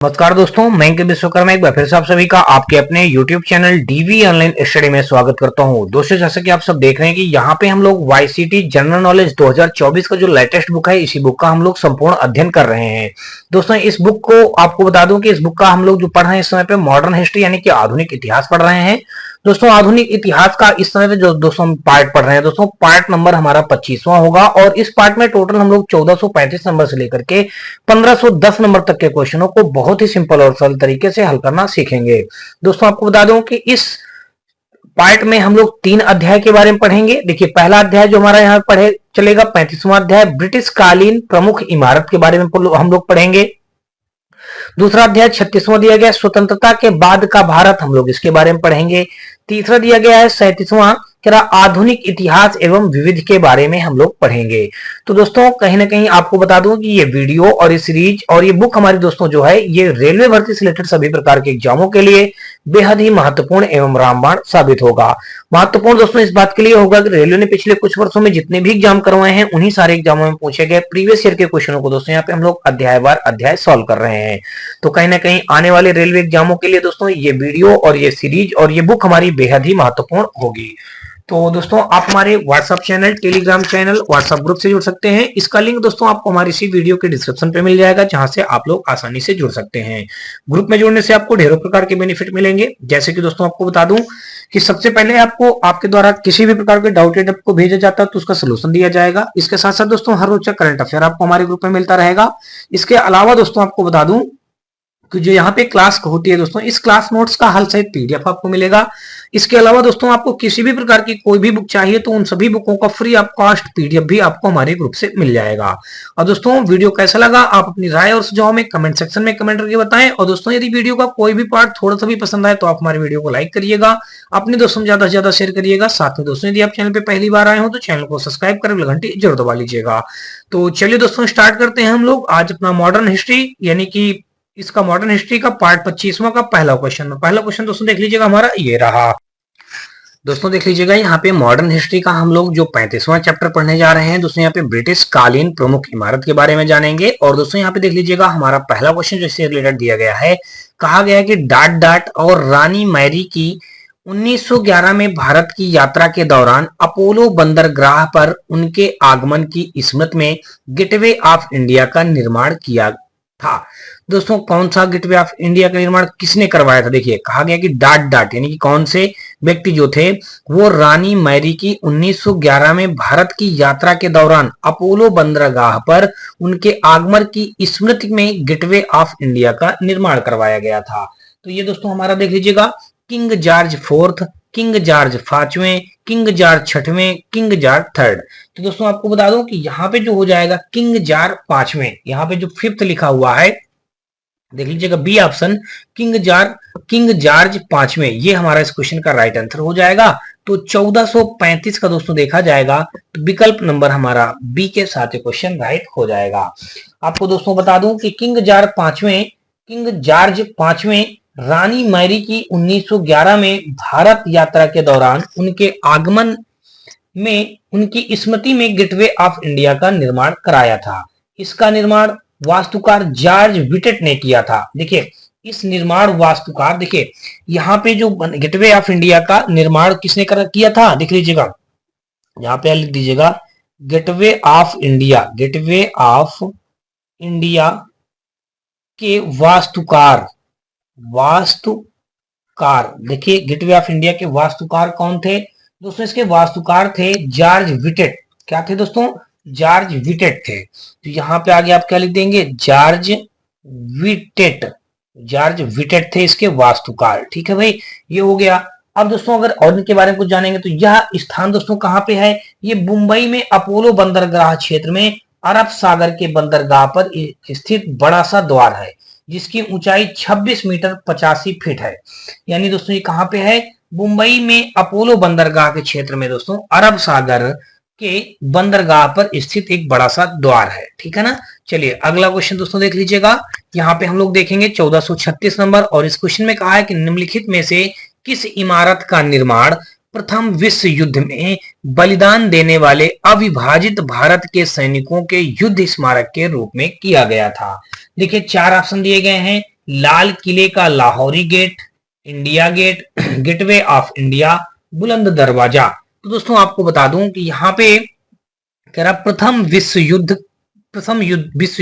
नमस्कार दोस्तों, मैं अंकित विश्वकर्मा एक बार फिर से आप सभी का आपके अपने YouTube channel DV online study में स्वागत करता हूं। दोस्तों, जैसा कि आप सब देख रहे हैं कि यहाँ पे हम लोग वाईसीटी जनरल नॉलेज 2024 का जो लेटेस्ट बुक है, इसी बुक का हम लोग संपूर्ण अध्ययन कर रहे हैं। दोस्तों, इस बुक को आपको बता दूं कि इस बुक का हम लोग जो पढ़ रहे हैं इस समय पे मॉडर्न हिस्ट्री यानी कि आधुनिक इतिहास पढ़ रहे हैं। दोस्तों, आधुनिक इतिहास का इस समय पे जो दोस्तों हम पार्ट पढ़ रहे हैं, दोस्तों पार्ट नंबर हमारा 25वां होगा और इस पार्ट में टोटल हम लोग 1435 नंबर से लेकर के 1510 नंबर तक के क्वेश्चनों को बहुत ही सिंपल और सरल तरीके से हल करना सीखेंगे। दोस्तों, आपको बता दूं कि इस पार्ट में हम लोग 3 अध्याय के बारे में पढ़ेंगे। देखिए, पहला अध्याय जो हमारा यहाँ पढ़े चलेगा 35वां अध्याय ब्रिटिश कालीन प्रमुख इमारत के बारे में हम लोग पढ़ेंगे। दूसरा अध्याय 36वां दिया गया स्वतंत्रता के बाद का भारत, हम लोग इसके बारे में पढ़ेंगे। तीसरा दिया गया है 37वां आधुनिक इतिहास एवं विविध के बारे में हम लोग पढ़ेंगे। तो दोस्तों, कहीं ना कहीं आपको बता दूं कि ये वीडियो और ये सीरीज और ये बुक हमारी दोस्तों जो है ये रेलवे भर्ती से रिलेटेड सभी प्रकार के एग्जामों के लिए बेहद ही महत्वपूर्ण एवं रामबाण साबित होगा। महत्वपूर्ण दोस्तों इस बात के लिए होगा कि रेलवे ने पिछले कुछ वर्षों में जितने भी एग्जाम करवाए हैं उन्हीं सारे एग्जामों में पूछे गए प्रीवियस ईयर के क्वेश्चनों को दोस्तों यहाँ पे हम लोग अध्यायवार अध्याय सॉल्व कर रहे हैं। तो कहीं ना कहीं आने वाले रेलवे एग्जामों के लिए दोस्तों ये वीडियो और ये सीरीज और ये बुक हमारी बेहद ही महत्वपूर्ण होगी। तो दोस्तों, आप हमारे WhatsApp channel, Telegram channel, WhatsApp group से जुड़ सकते हैं। इसका लिंक दोस्तों आपको हमारी इसी वीडियो के डिस्क्रिप्शन पे मिल जाएगा, जहां से आप लोग आसानी से जुड़ सकते हैं। ग्रुप में जुड़ने से आपको ढेरों प्रकार के बेनिफिट मिलेंगे। जैसे कि दोस्तों आपको बता दूं कि सबसे पहले आपको आपके द्वारा किसी भी प्रकार के डाउटेड आपको भेजा जाता है तो उसका सोल्यूशन दिया जाएगा। इसके साथ साथ दोस्तों हर रोज का करंट अफेयर आपको हमारे ग्रुप में मिलता रहेगा। इसके अलावा दोस्तों आपको बता दूं कि जो यहाँ पे क्लास होती है दोस्तों, इस क्लास नोट्स का हल सहित पीडीएफ आपको मिलेगा। इसके अलावा दोस्तों आपको किसी भी प्रकार की कोई भी बुक चाहिए तो उन सभी बुकों का फ्री ऑफ कॉस्ट पीडीएफ भी आपको हमारे ग्रुप से मिल जाएगा। और दोस्तों, वीडियो कैसा लगा आप अपनी राय और सुझाव में कमेंट सेक्शन में कमेंट करके बताएं। और दोस्तों, यदि वीडियो का कोई भी पार्ट थोड़ा सा भी पसंद आए तो आप हमारे वीडियो को लाइक करिएगा, अपने दोस्तों में ज्यादा से ज्यादा शेयर करिएगा। साथ में दोस्तों यदि आप चैनल पे पहली बार आए हो तो चैनल को सब्सक्राइब कर घंटी जरूर दबा लीजिएगा। तो चलिए दोस्तों, स्टार्ट करते हैं हम लोग आज अपना मॉडर्न हिस्ट्री यानी कि इसका मॉडर्न हिस्ट्री का पार्ट 25वां का पहला क्वेश्चन दोस्तों देख लीजिएगा हमारा ये रहा। दोस्तों देख लीजिएगा यहाँ पे मॉडर्न हिस्ट्री का हम लोग जो 35वां चैप्टर पढ़ने जा रहे हैं दोस्तों, यहाँ पे ब्रिटिश कालीन प्रमुख इमारत के बारे में जानेंगे। और दोस्तों यहाँ पे देख लीजिएगा हमारा पहला क्वेश्चन जो इससे रिलेटेड दिया गया है, कहा गया है कि डाट और रानी मैरी की 1911 में भारत की यात्रा के दौरान अपोलो बंदरगाह पर उनके आगमन की स्मृति में गेटवे ऑफ इंडिया का निर्माण किया था। दोस्तों, कौन सा गेटवे ऑफ इंडिया का निर्माण किसने करवाया था? देखिए, कहा गया कि डाट यानी कि कौन से व्यक्ति जो थे वो रानी मैरी की 1911 में भारत की यात्रा के दौरान अपोलो बंदरगाह पर उनके आगमन की स्मृति में गेटवे ऑफ इंडिया का निर्माण करवाया गया था। तो ये दोस्तों हमारा देख लीजिएगा King George fourth, King George 5वें, किंग जॉर्ज 6वें, किंग जॉर्ज 3rd। तो दोस्तों आपको बता दूं कि यहाँ पे जो हो जाएगा किंग जॉर्ज 5वें, यहाँ पे जो 5th लिखा हुआ है देख लीजिएगा बी ऑप्शन किंग जॉर्ज 5वें, ये हमारा इस क्वेश्चन का राइट आंसर हो जाएगा। तो 1435 का दोस्तों देखा जाएगा तो विकल्प नंबर हमारा बी के साथ क्वेश्चन राइट हो जाएगा। आपको दोस्तों बता दूं कि किंग जॉर्ज 5वें रानी मैरी की 1911 में भारत यात्रा के दौरान उनके आगमन में उनकी स्मृति में गेटवे ऑफ इंडिया का निर्माण कराया था। इसका निर्माण वास्तुकार जॉर्ज विटेट ने किया था। देखिए, इस निर्माण वास्तुकार, देखिए यहाँ पे जो गेटवे ऑफ इंडिया का निर्माण किसने किया था, देख लीजिएगा यहाँ पे लिख दीजिएगा गेटवे ऑफ इंडिया के वास्तुकार। देखिए, गेटवे ऑफ इंडिया के वास्तुकार कौन थे दोस्तों? इसके वास्तुकार थे जॉर्ज विटेट। क्या थे दोस्तों? जॉर्ज विटेट थे। तो यहाँ पे आगे आप क्या लिख देंगे? जॉर्ज विटेट थे इसके वास्तुकार। ठीक है भाई, ये हो गया। अब दोस्तों अगर और इनके बारे में कुछ जानेंगे तो यह स्थान दोस्तों कहाँ पे है? ये मुंबई में अपोलो बंदरगाह क्षेत्र में अरब सागर के बंदरगाह पर स्थित बड़ा सा द्वार है जिसकी ऊंचाई 26 मीटर 85 फीट है। यानी दोस्तों ये कहाँ पे है? मुंबई में अपोलो बंदरगाह के क्षेत्र में दोस्तों अरब सागर के बंदरगाह पर स्थित एक बड़ा सा द्वार है। ठीक है ना। चलिए अगला क्वेश्चन दोस्तों देख लीजिएगा। यहाँ पे हम लोग देखेंगे 1436 नंबर, और इस क्वेश्चन में कहा है कि निम्नलिखित में से किस इमारत का निर्माण प्रथम विश्व युद्ध में बलिदान देने वाले अविभाजित भारत के सैनिकों के युद्ध स्मारक के रूप में किया गया था? देखिए 4 ऑप्शन दिए गए हैं, लाल किले का Lahori gate, India gate, gateway of India, Buland Darwaza. तो दोस्तों आपको बता दूं कि यहाँ पे कह रहा प्रथम विश्व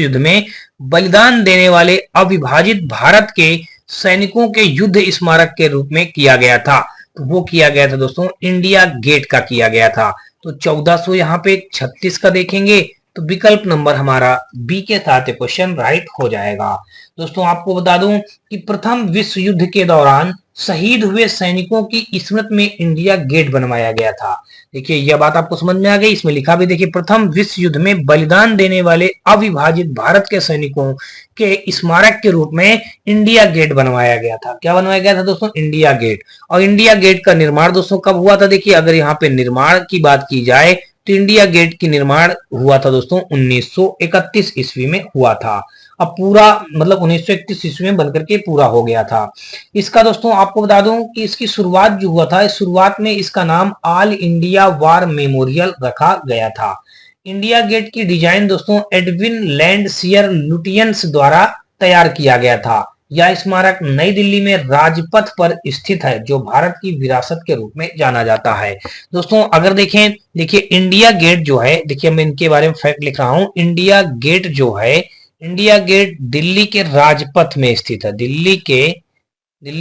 युद्ध में बलिदान देने वाले अविभाजित भारत के सैनिकों के युद्ध स्मारक के रूप में किया गया था। तो वो किया गया था दोस्तों इंडिया गेट का किया गया था। तो 1400 यहाँ पे 36 का देखेंगे तो विकल्प नंबर हमारा बी के साथ क्वेश्चन राइट हो जाएगा। दोस्तों आपको बता दूं कि प्रथम विश्व युद्ध के दौरान शहीद हुए सैनिकों की स्मृति में इंडिया गेट बनवाया गया था। देखिए यह बात आपको समझ में आ गई। इसमें लिखा भी देखिए, प्रथम विश्व युद्ध में बलिदान देने वाले अविभाजित भारत के सैनिकों के स्मारक के रूप में इंडिया गेट बनवाया गया था। क्या बनवाया गया था दोस्तों? India gate. और इंडिया गेट का निर्माण दोस्तों कब हुआ था? देखिए अगर यहाँ पे निर्माण की बात की जाए तो इंडिया गेट की निर्माण हुआ था दोस्तों 1931 ईस्वी में हुआ था। अब पूरा मतलब 1931 ईस्वी में बनकर के पूरा हो गया था। इसका दोस्तों आपको बता दूं कि इसकी शुरुआत जो हुआ था, शुरुआत में इसका नाम ऑल इंडिया वार मेमोरियल रखा गया था। इंडिया गेट की डिजाइन दोस्तों एडविन लैंडसियर लुटियंस द्वारा तैयार किया गया था। यह स्मारक नई दिल्ली में राजपथ पर स्थित है, जो भारत की विरासत के रूप में जाना जाता है। दोस्तों अगर देखें, देखिए इंडिया गेट जो है, देखिए मैं इनके बारे में फैक्ट लिख रहा हूं। इंडिया गेट जो है, इंडिया गेट दिल्ली के राजपथ में स्थित है। दिल्ली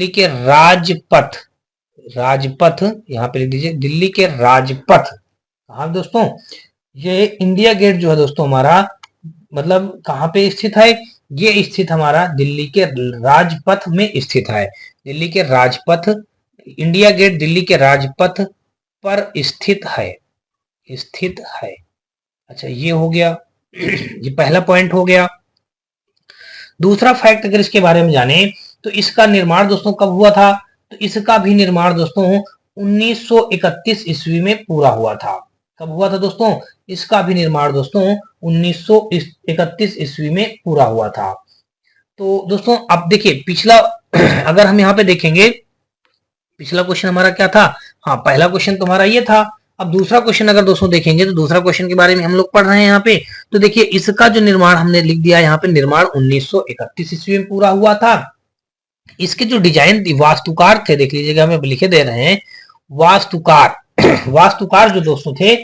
के राजपथ, राजपथ यहां पे लिख दीजिए, दिल्ली के राजपथ। हाँ दोस्तों, ये इंडिया गेट जो है दोस्तों हमारा मतलब कहाँ पे स्थित है? ये स्थित हमारा दिल्ली के राजपथ में स्थित है। दिल्ली के राजपथ, इंडिया गेट दिल्ली के राजपथ पर स्थित है, स्थित है। अच्छा ये हो गया, ये पहला पॉइंट हो गया। दूसरा फैक्ट अगर इसके बारे में जाने तो इसका निर्माण दोस्तों कब हुआ था? तो इसका भी निर्माण दोस्तों 1931 ईस्वी में पूरा हुआ था। कब हुआ था दोस्तों? इसका भी निर्माण दोस्तों 1931 ईस्वी में पूरा हुआ था। तो दोस्तों अब देखिए पिछला अगर हम यहाँ पे देखेंगे, पिछला क्वेश्चन हमारा क्या था? हाँ पहला क्वेश्चन तुम्हारा ये था। अब दूसरा क्वेश्चन अगर दोस्तों देखेंगे तो दूसरा क्वेश्चन के बारे में हम लोग पढ़ रहे हैं यहाँ पे। तो देखिए इसका जो निर्माण हमने लिख दिया यहाँ पे, निर्माण 1931 ईस्वी में पूरा हुआ था। इसके जो डिजाइन वास्तुकार थे, देख लीजिएगा हमें लिखे दे रहे हैं वास्तुकार। वास्तुकार जो दोस्तों थे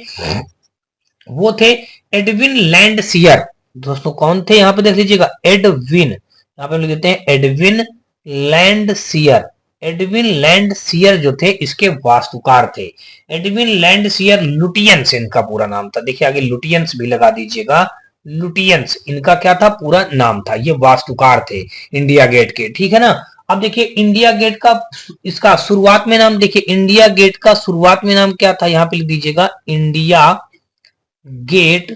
वो थे एडविन लैंडसियर। दोस्तों कौन थे यहाँ पे देख लीजिएगा? एडविन, यहाँ पे लिख देते हैं एडविन लैंडसियर। एडविन लैंडसियर जो थे इसके वास्तुकार थे। एडविन लैंडसियर लुटियंस इनका पूरा नाम था। देखिए आगे लुटियंस भी लगा दीजिएगा, लुटियंस इनका क्या था? पूरा नाम था। ये वास्तुकार थे इंडिया गेट के, ठीक है ना। अब देखिए इंडिया गेट का इसका शुरुआत में नाम, देखिए इंडिया गेट का शुरुआत में नाम क्या था? यहाँ पे लिख दीजिएगा इंडिया गेट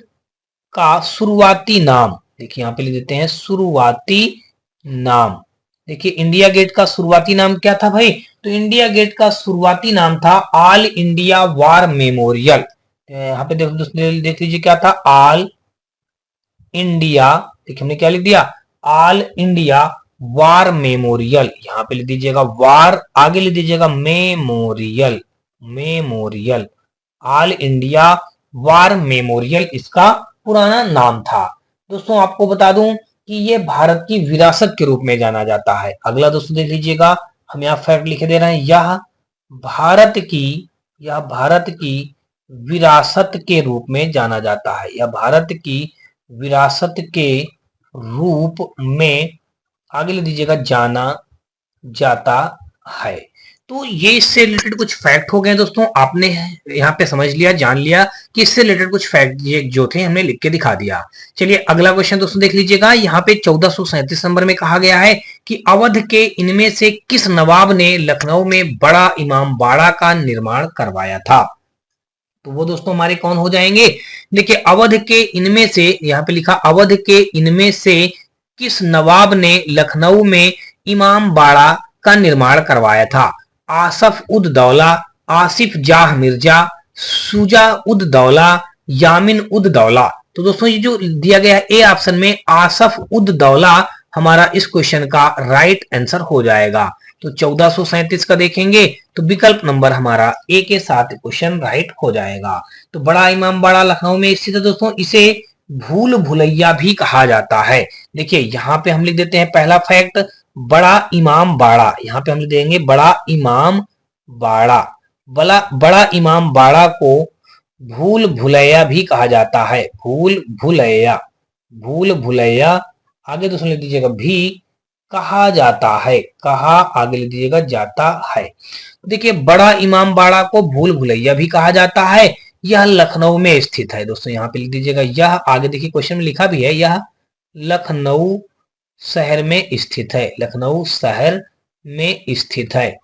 का शुरुआती नाम। देखिए यहाँ पे लिख देते हैं शुरुआती नाम। देखिए इंडिया गेट का शुरुआती नाम क्या था भाई? तो इंडिया गेट का शुरुआती नाम था ऑल इंडिया वार मेमोरियल। यहाँ पे देख लीजिए क्या था? ऑल इंडिया, देखिए हमने क्या लिख दिया? All India war memorial. यहाँ पे लिख दीजिएगा वार, आगे लिख दीजिएगा memorial, memorial. All India war memorial इसका पुराना नाम था। दोस्तों आपको बता दूं कि ये भारत की विरासत के रूप में जाना जाता है। अगला दोस्तों देख लीजिएगा, हम यहाँ फैक्ट लिखे दे रहे हैं, यह भारत की विरासत के रूप में जाना जाता है। यह भारत की विरासत के रूप में, आगे लिख दीजिएगा, जाना जाता है। तो ये इससे रिलेटेड कुछ फैक्ट हो गए दोस्तों। आपने यहाँ पे समझ लिया, जान लिया कि इससे रिलेटेड कुछ फैक्ट जो थे हमने लिख के दिखा दिया। चलिए अगला क्वेश्चन दोस्तों देख लीजिएगा। यहाँ पे 1437 नंबर में कहा गया है कि अवध के इनमें से किस नवाब ने लखनऊ में बड़ा इमामबाड़ा का निर्माण करवाया था? तो वो दोस्तों हमारे कौन हो जाएंगे? देखिए अवध के इनमें से, यहाँ पे लिखा अवध के इनमें से किस नवाब ने लखनऊ में इमामबाड़ा का निर्माण करवाया था? आसफ उद दौला, आसिफ जाह मिर्जा, सुजा उद दौला, यामिन उद दौला। तो दोस्तों ये जो दिया गया है ए ऑप्शन में आसफ उद दौला हमारा इस क्वेश्चन का राइट आंसर हो जाएगा। तो 1437 का देखेंगे तो विकल्प नंबर हमारा ए के साथ क्वेश्चन राइट हो जाएगा। तो बड़ा इमामबाड़ा लखनऊ में स्थित है दोस्तों। इसे भूल भुलैया भी कहा जाता है। देखिए यहाँ पे हम लिख देते हैं पहला फैक्ट, बड़ा इमाम बाड़ा, यहाँ पे हम देंगे बड़ा इमाम बाड़ा। बड़ा इमाम बाड़ा को भूल भुलैया भी कहा जाता है। भूल भुलैया, भूल भुलैया आगे तो सुन ले दीजिएगा भी कहा जाता है। कहा आगे ले दीजिएगा जाता है। देखिए बड़ा इमाम बाड़ा को भूल भुलैया भी कहा जाता है। यह लखनऊ में स्थित है। दोस्तों यहाँ पे लिख दीजिएगा यह, आगे देखिए क्वेश्चन में लिखा भी है यह लखनऊ शहर में स्थित है। लखनऊ शहर में स्थित है।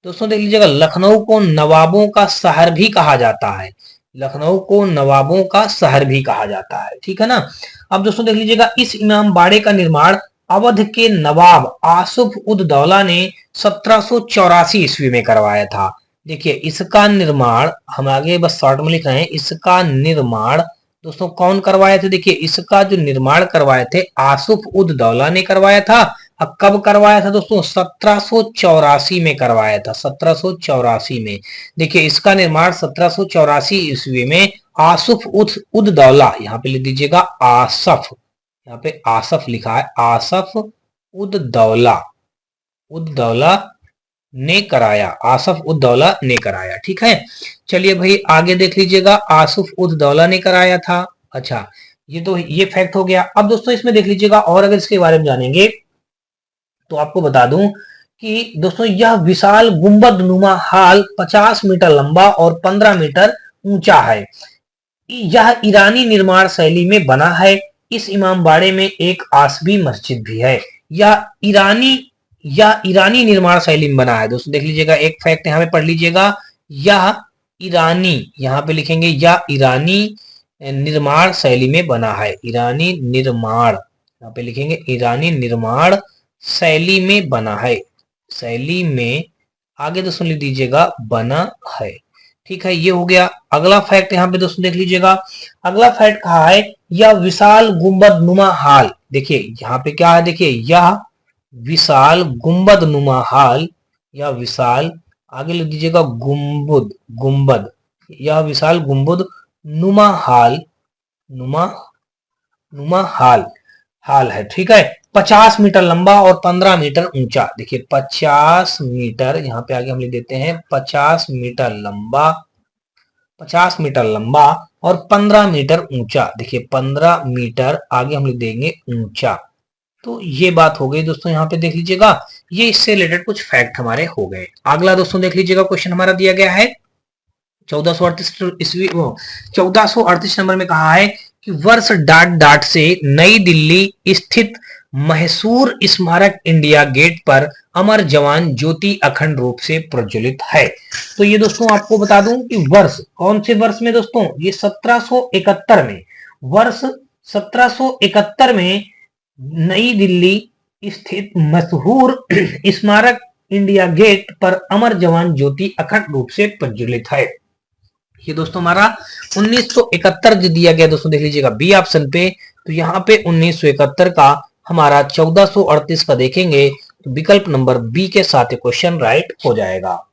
दोस्तों देख लीजिएगा लखनऊ को नवाबों का शहर भी कहा जाता है। लखनऊ को नवाबों का शहर भी कहा जाता है, ठीक है ना। अब दोस्तों देख लीजिएगा इस इमाम बाड़े का निर्माण अवध के नवाब आसुफ उद दौला ने 1784 ईस्वी में करवाया था। देखिए इसका निर्माण हम आगे बस शॉर्ट में लिख रहे हैं, इसका निर्माण दोस्तों कौन करवाए थे। देखिए इसका जो निर्माण करवाए थे आसुफ उद दौला ने करवाया था। अब कब करवाया था दोस्तों, 1784 में करवाया था। 1784 में देखिए इसका निर्माण 1784 ईस्वी में आसुफ उद दौला, यहाँ पे लिख दीजिएगा आसफ, यहाँ पे आसफ लिखा है, आसफ उद दौला ने कराया। आसफ उद दौला ने कराया, ठीक है। चलिए भाई आगे देख लीजिएगा आसुफ उद दौला ने कराया था। अच्छा ये तो ये फैक्ट हो गया। अब दोस्तों इसमें देख लीजिएगा और अगर इसके बारे में जानेंगे तो आपको बता दूं कि दोस्तों यह विशाल गुंबद नुमा हाल 50 मीटर लंबा और 15 मीटर ऊंचा है। यह ईरानी निर्माण शैली में बना है। इस इमामबाड़े में एक आसबी मस्जिद भी है। यह ईरानी निर्माण शैली में बना है। दोस्तों देख लीजिएगा एक फैक्ट यहाँ पे पढ़ लीजिएगा, यह ईरानी, यहाँ पे लिखेंगे यह ईरानी निर्माण शैली में बना है। ईरानी निर्माण, यहाँ पे लिखेंगे ईरानी निर्माण शैली में बना है। शैली में आगे दोस्तों लिख दीजिएगा बना है, ठीक है। ये हो गया। अगला फैक्ट यहाँ पे दोस्तों देख लीजिएगा, अगला फैक्ट कहा है यह विशाल गुंबद नुमा हाल। देखिए यहाँ पे क्या है, देखिए यह विशाल गुंबद नुमा हाल, यह विशाल आगे लिख दीजिएगा गुंबद, यह विशाल गुंबद नुमा हाल है, ठीक है। 50 मीटर लंबा और 15 मीटर ऊंचा। देखिए 50 मीटर, यहाँ पे आगे हम लिख देते हैं 50 मीटर लंबा और 15 मीटर ऊंचा। देखिए 15 मीटर आगे हम लिख देंगे ऊंचा। तो ये बात हो गई दोस्तों, यहाँ पे देख लीजिएगा ये इससे रिलेटेड कुछ फैक्ट हमारे हो गए। अगला दोस्तों देख लीजिएगा क्वेश्चन हमारा दिया गया है 1438 नंबर में कहा है कि वर्ष डाट से नई दिल्ली स्थित मैसूर स्मारक इंडिया गेट पर अमर जवान ज्योति अखंड रूप से प्रज्वलित है। तो ये दोस्तों आपको बता दूं कि वर्ष कौन से वर्ष में दोस्तों, ये 1771 में, वर्ष 1771 में नई दिल्ली स्थित मशहूर स्मारक इंडिया गेट पर अमर जवान ज्योति अखंड रूप से प्रज्वलित है। ये दोस्तों हमारा 1971 जो दिया गया दोस्तों देख लीजिएगा बी ऑप्शन पे। तो यहाँ पे 1971 का हमारा 1438 का देखेंगे तो विकल्प नंबर बी के साथ क्वेश्चन राइट हो जाएगा।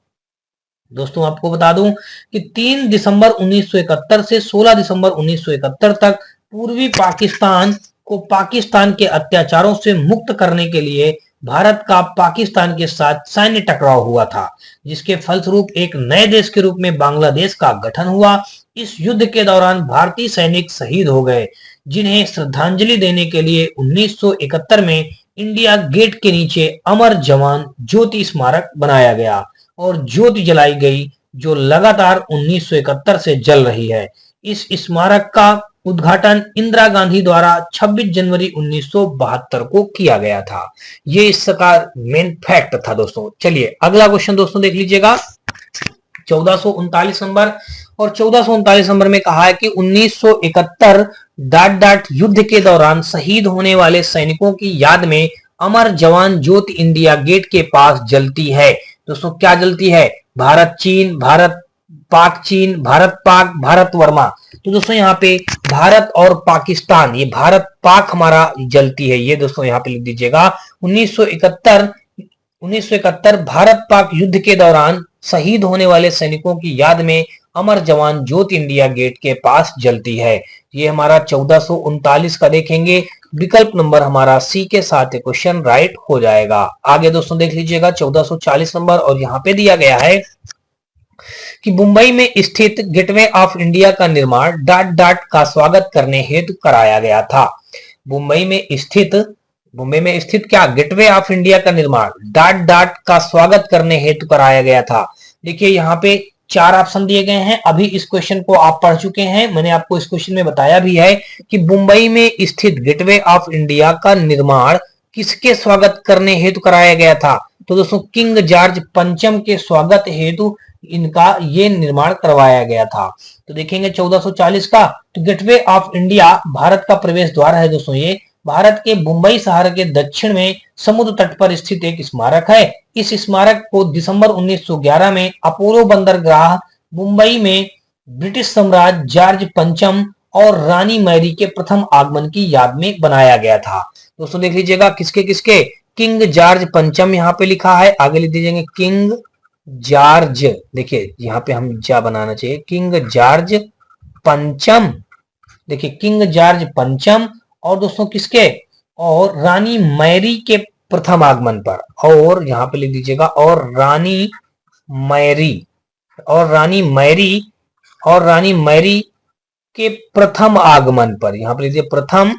दोस्तों आपको बता दूं कि 3 दिसंबर 1971 से 16 दिसंबर 1971 तक पूर्वी पाकिस्तान को पाकिस्तान के अत्याचारों से मुक्त करने के लिए भारत का पाकिस्तान के साथ सैन्य टकराव हुआ था, जिसके फलस्वरूप एक नए देश के रूप में बांग्लादेश का गठन हुआ। इस युद्ध के दौरान भारतीय सैनिक शहीद हो गए, जिन्हें श्रद्धांजलि देने के लिए 1971 में इंडिया गेट के नीचे अमर जवान ज्योति स्मारक बनाया गया और ज्योति जलाई गई, जो लगातार 1971 से जल रही है। इस स्मारक का उद्घाटन इंदिरा गांधी द्वारा 26 जनवरी 1972 को किया गया था। ये इसका मेन फैक्ट था दोस्तों। चलिए अगला क्वेश्चन दोस्तों देख लीजिएगा 1439 नंबर, और 1439 नंबर में कहा है कि 1971 युद्ध के दौरान शहीद होने वाले सैनिकों की याद में अमर जवान ज्योति इंडिया गेट के पास जलती है। दोस्तों क्या जलती है, भारत चीन, भारत पाक चीन, भारत पाक, भारत वर्मा। तो दोस्तों यहाँ पे भारत और पाकिस्तान, ये भारत पाक हमारा जलती है। ये दोस्तों यहाँ पे लिख दीजिएगा 1971 भारत पाक युद्ध के दौरान शहीद होने वाले सैनिकों की याद में अमर जवान ज्योति इंडिया गेट के पास जलती है। ये हमारा 1439 का देखेंगे विकल्प नंबर हमारा सी के साथ ये क्वेश्चन राइट हो जाएगा। आगे दोस्तों देख लीजिएगा 1440 नंबर, और यहाँ पे दिया गया है कि मुंबई में स्थित गेटवे ऑफ इंडिया का निर्माण डॉट डॉट का स्वागत करने हेतु कराया गया था। मुंबई में स्थित क्या, गेटवे ऑफ इंडिया का निर्माण डॉट डॉट का स्वागत करने हेतु कराया गया था। देखिए यहाँ पे 4 ऑप्शन दिए गए हैं। अभी इस क्वेश्चन को आप पढ़ चुके हैं, मैंने आपको इस क्वेश्चन में बताया भी है कि मुंबई में स्थित गेटवे ऑफ इंडिया का निर्माण किसके स्वागत करने हेतु कराया गया था। तो दोस्तों किंग जॉर्ज पंचम के स्वागत हेतु इनका ये निर्माण करवाया गया था। तो देखेंगे 1440 का, तो गेटवे ऑफ इंडिया भारत का प्रवेश द्वार है दोस्तों। ये भारत के मुंबई शहर के दक्षिण में समुद्र तट पर स्थित एक स्मारक है। इस स्मारक को दिसंबर 1911 में अपोलो बंदरगाह मुंबई में ब्रिटिश सम्राट जॉर्ज पंचम और रानी मैरी के प्रथम आगमन की याद में बनाया गया था। दोस्तों देख लीजिएगा किसके किसके, किंग जॉर्ज पंचम यहाँ पे लिखा है, आगे लिख दीजिएंगे किंग जॉर्ज। देखिए यहाँ पे हम क्या बनाना चाहिए, किंग जॉर्ज पंचम। देखिए किंग जॉर्ज पंचम और दोस्तों किसके, और रानी मैरी के प्रथम आगमन पर, और यहाँ पे लिख दीजिएगा और रानी मैरी के प्रथम आगमन पर, यहाँ पे लिखिए प्रथम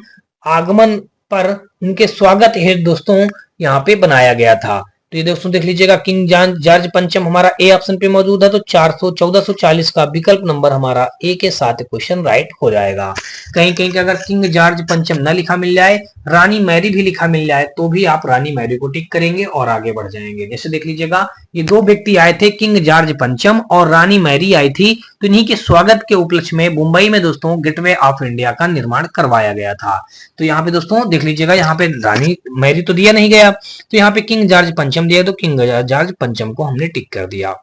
आगमन पर उनके स्वागत हेतु दोस्तों यहाँ पे बनाया गया था। तो ये दोस्तों देख लीजिएगा किंग जॉर्ज पंचम हमारा ए ऑप्शन पे मौजूद है। तो 1440 का विकल्प नंबर हमारा ए के साथ क्वेश्चन राइट हो जाएगा। कहीं कहीं अगर किंग जॉर्ज पंचम न लिखा मिल जाए, रानी मैरी भी लिखा मिल जाए, तो भी आप रानी मैरी को टिक करेंगे और आगे बढ़ जाएंगे। जैसे देख लीजिएगा ये 2 व्यक्ति आए थे, किंग जॉर्ज पंचम और रानी मैरी आई थी, तो इन्हीं के स्वागत के उपलक्ष्य में मुंबई में दोस्तों गेटवे ऑफ इंडिया का निर्माण करवाया गया था। तो यहाँ पे दोस्तों देख लीजिएगा, यहाँ पे रानी मैरी तो दिया नहीं गया, तो यहाँ पे किंग जॉर्ज पंचम दिया, तो किंग जॉर्ज पंचम को हमने टिक कर दिया।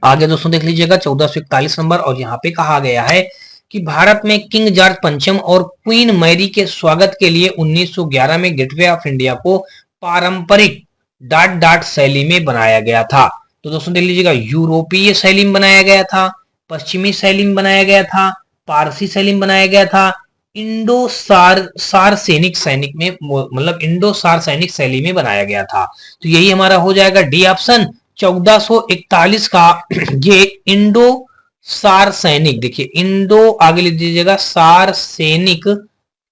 आगे दोस्तों देख लीजिएगा 1441 नंबर, और यहाँ पे कहा गया है कि भारत में किंग जॉर्ज पंचम और क्वीन मैरी के स्वागत के लिए 1911 में गेटवे ऑफ इंडिया को पारंपरिक डॉट डॉट शैली में बनाया गया था। तो दोस्तों देख लीजिएगा यूरोपीय शैली में बनाया गया था, पश्चिमी शैली में बनाया गया था, पारसी शैली में बनाया गया था, इंडो सार सैनिक में, मतलब इंडो सार सैनिक शैली में बनाया गया था। तो यही हमारा हो जाएगा डी ऑप्शन 1441 का। ये इंडो सार सैनिक, देखिए इंडो आगे लिख दीजिएगा सार सैनिक,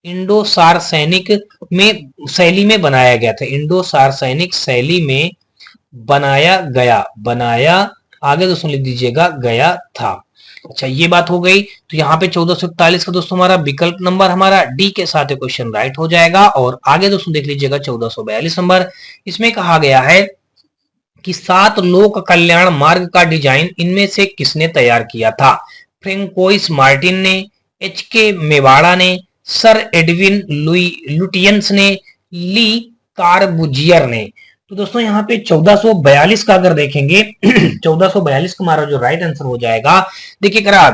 इंडो सार सैनिक में शैली में बनाया गया था। इंडो सार सैनिक शैली में बनाया आगे दोस्तों लिख दीजिएगा गया था। अच्छा ये बात हो गई। तो यहाँ पे 1441 का दोस्तों हमारा विकल्प नंबर हमारा डी के साथ क्वेश्चन राइट हो जाएगा। और आगे दोस्तों देख लीजिएगा 1442 नंबर, इसमें कहा गया है कि 7 लोक कल्याण मार्ग का डिजाइन इनमें से किसने तैयार किया था। फ्रेंकोइस मार्टिन ने, एच.के. मेवाड़ा ने, सर एडविन लुटियंस ने, ली कार्बुजियर ने। तो दोस्तों यहाँ पे 1442 का अगर देखेंगे 1442 का हमारा जो राइट आंसर हो जाएगा, देखिए करा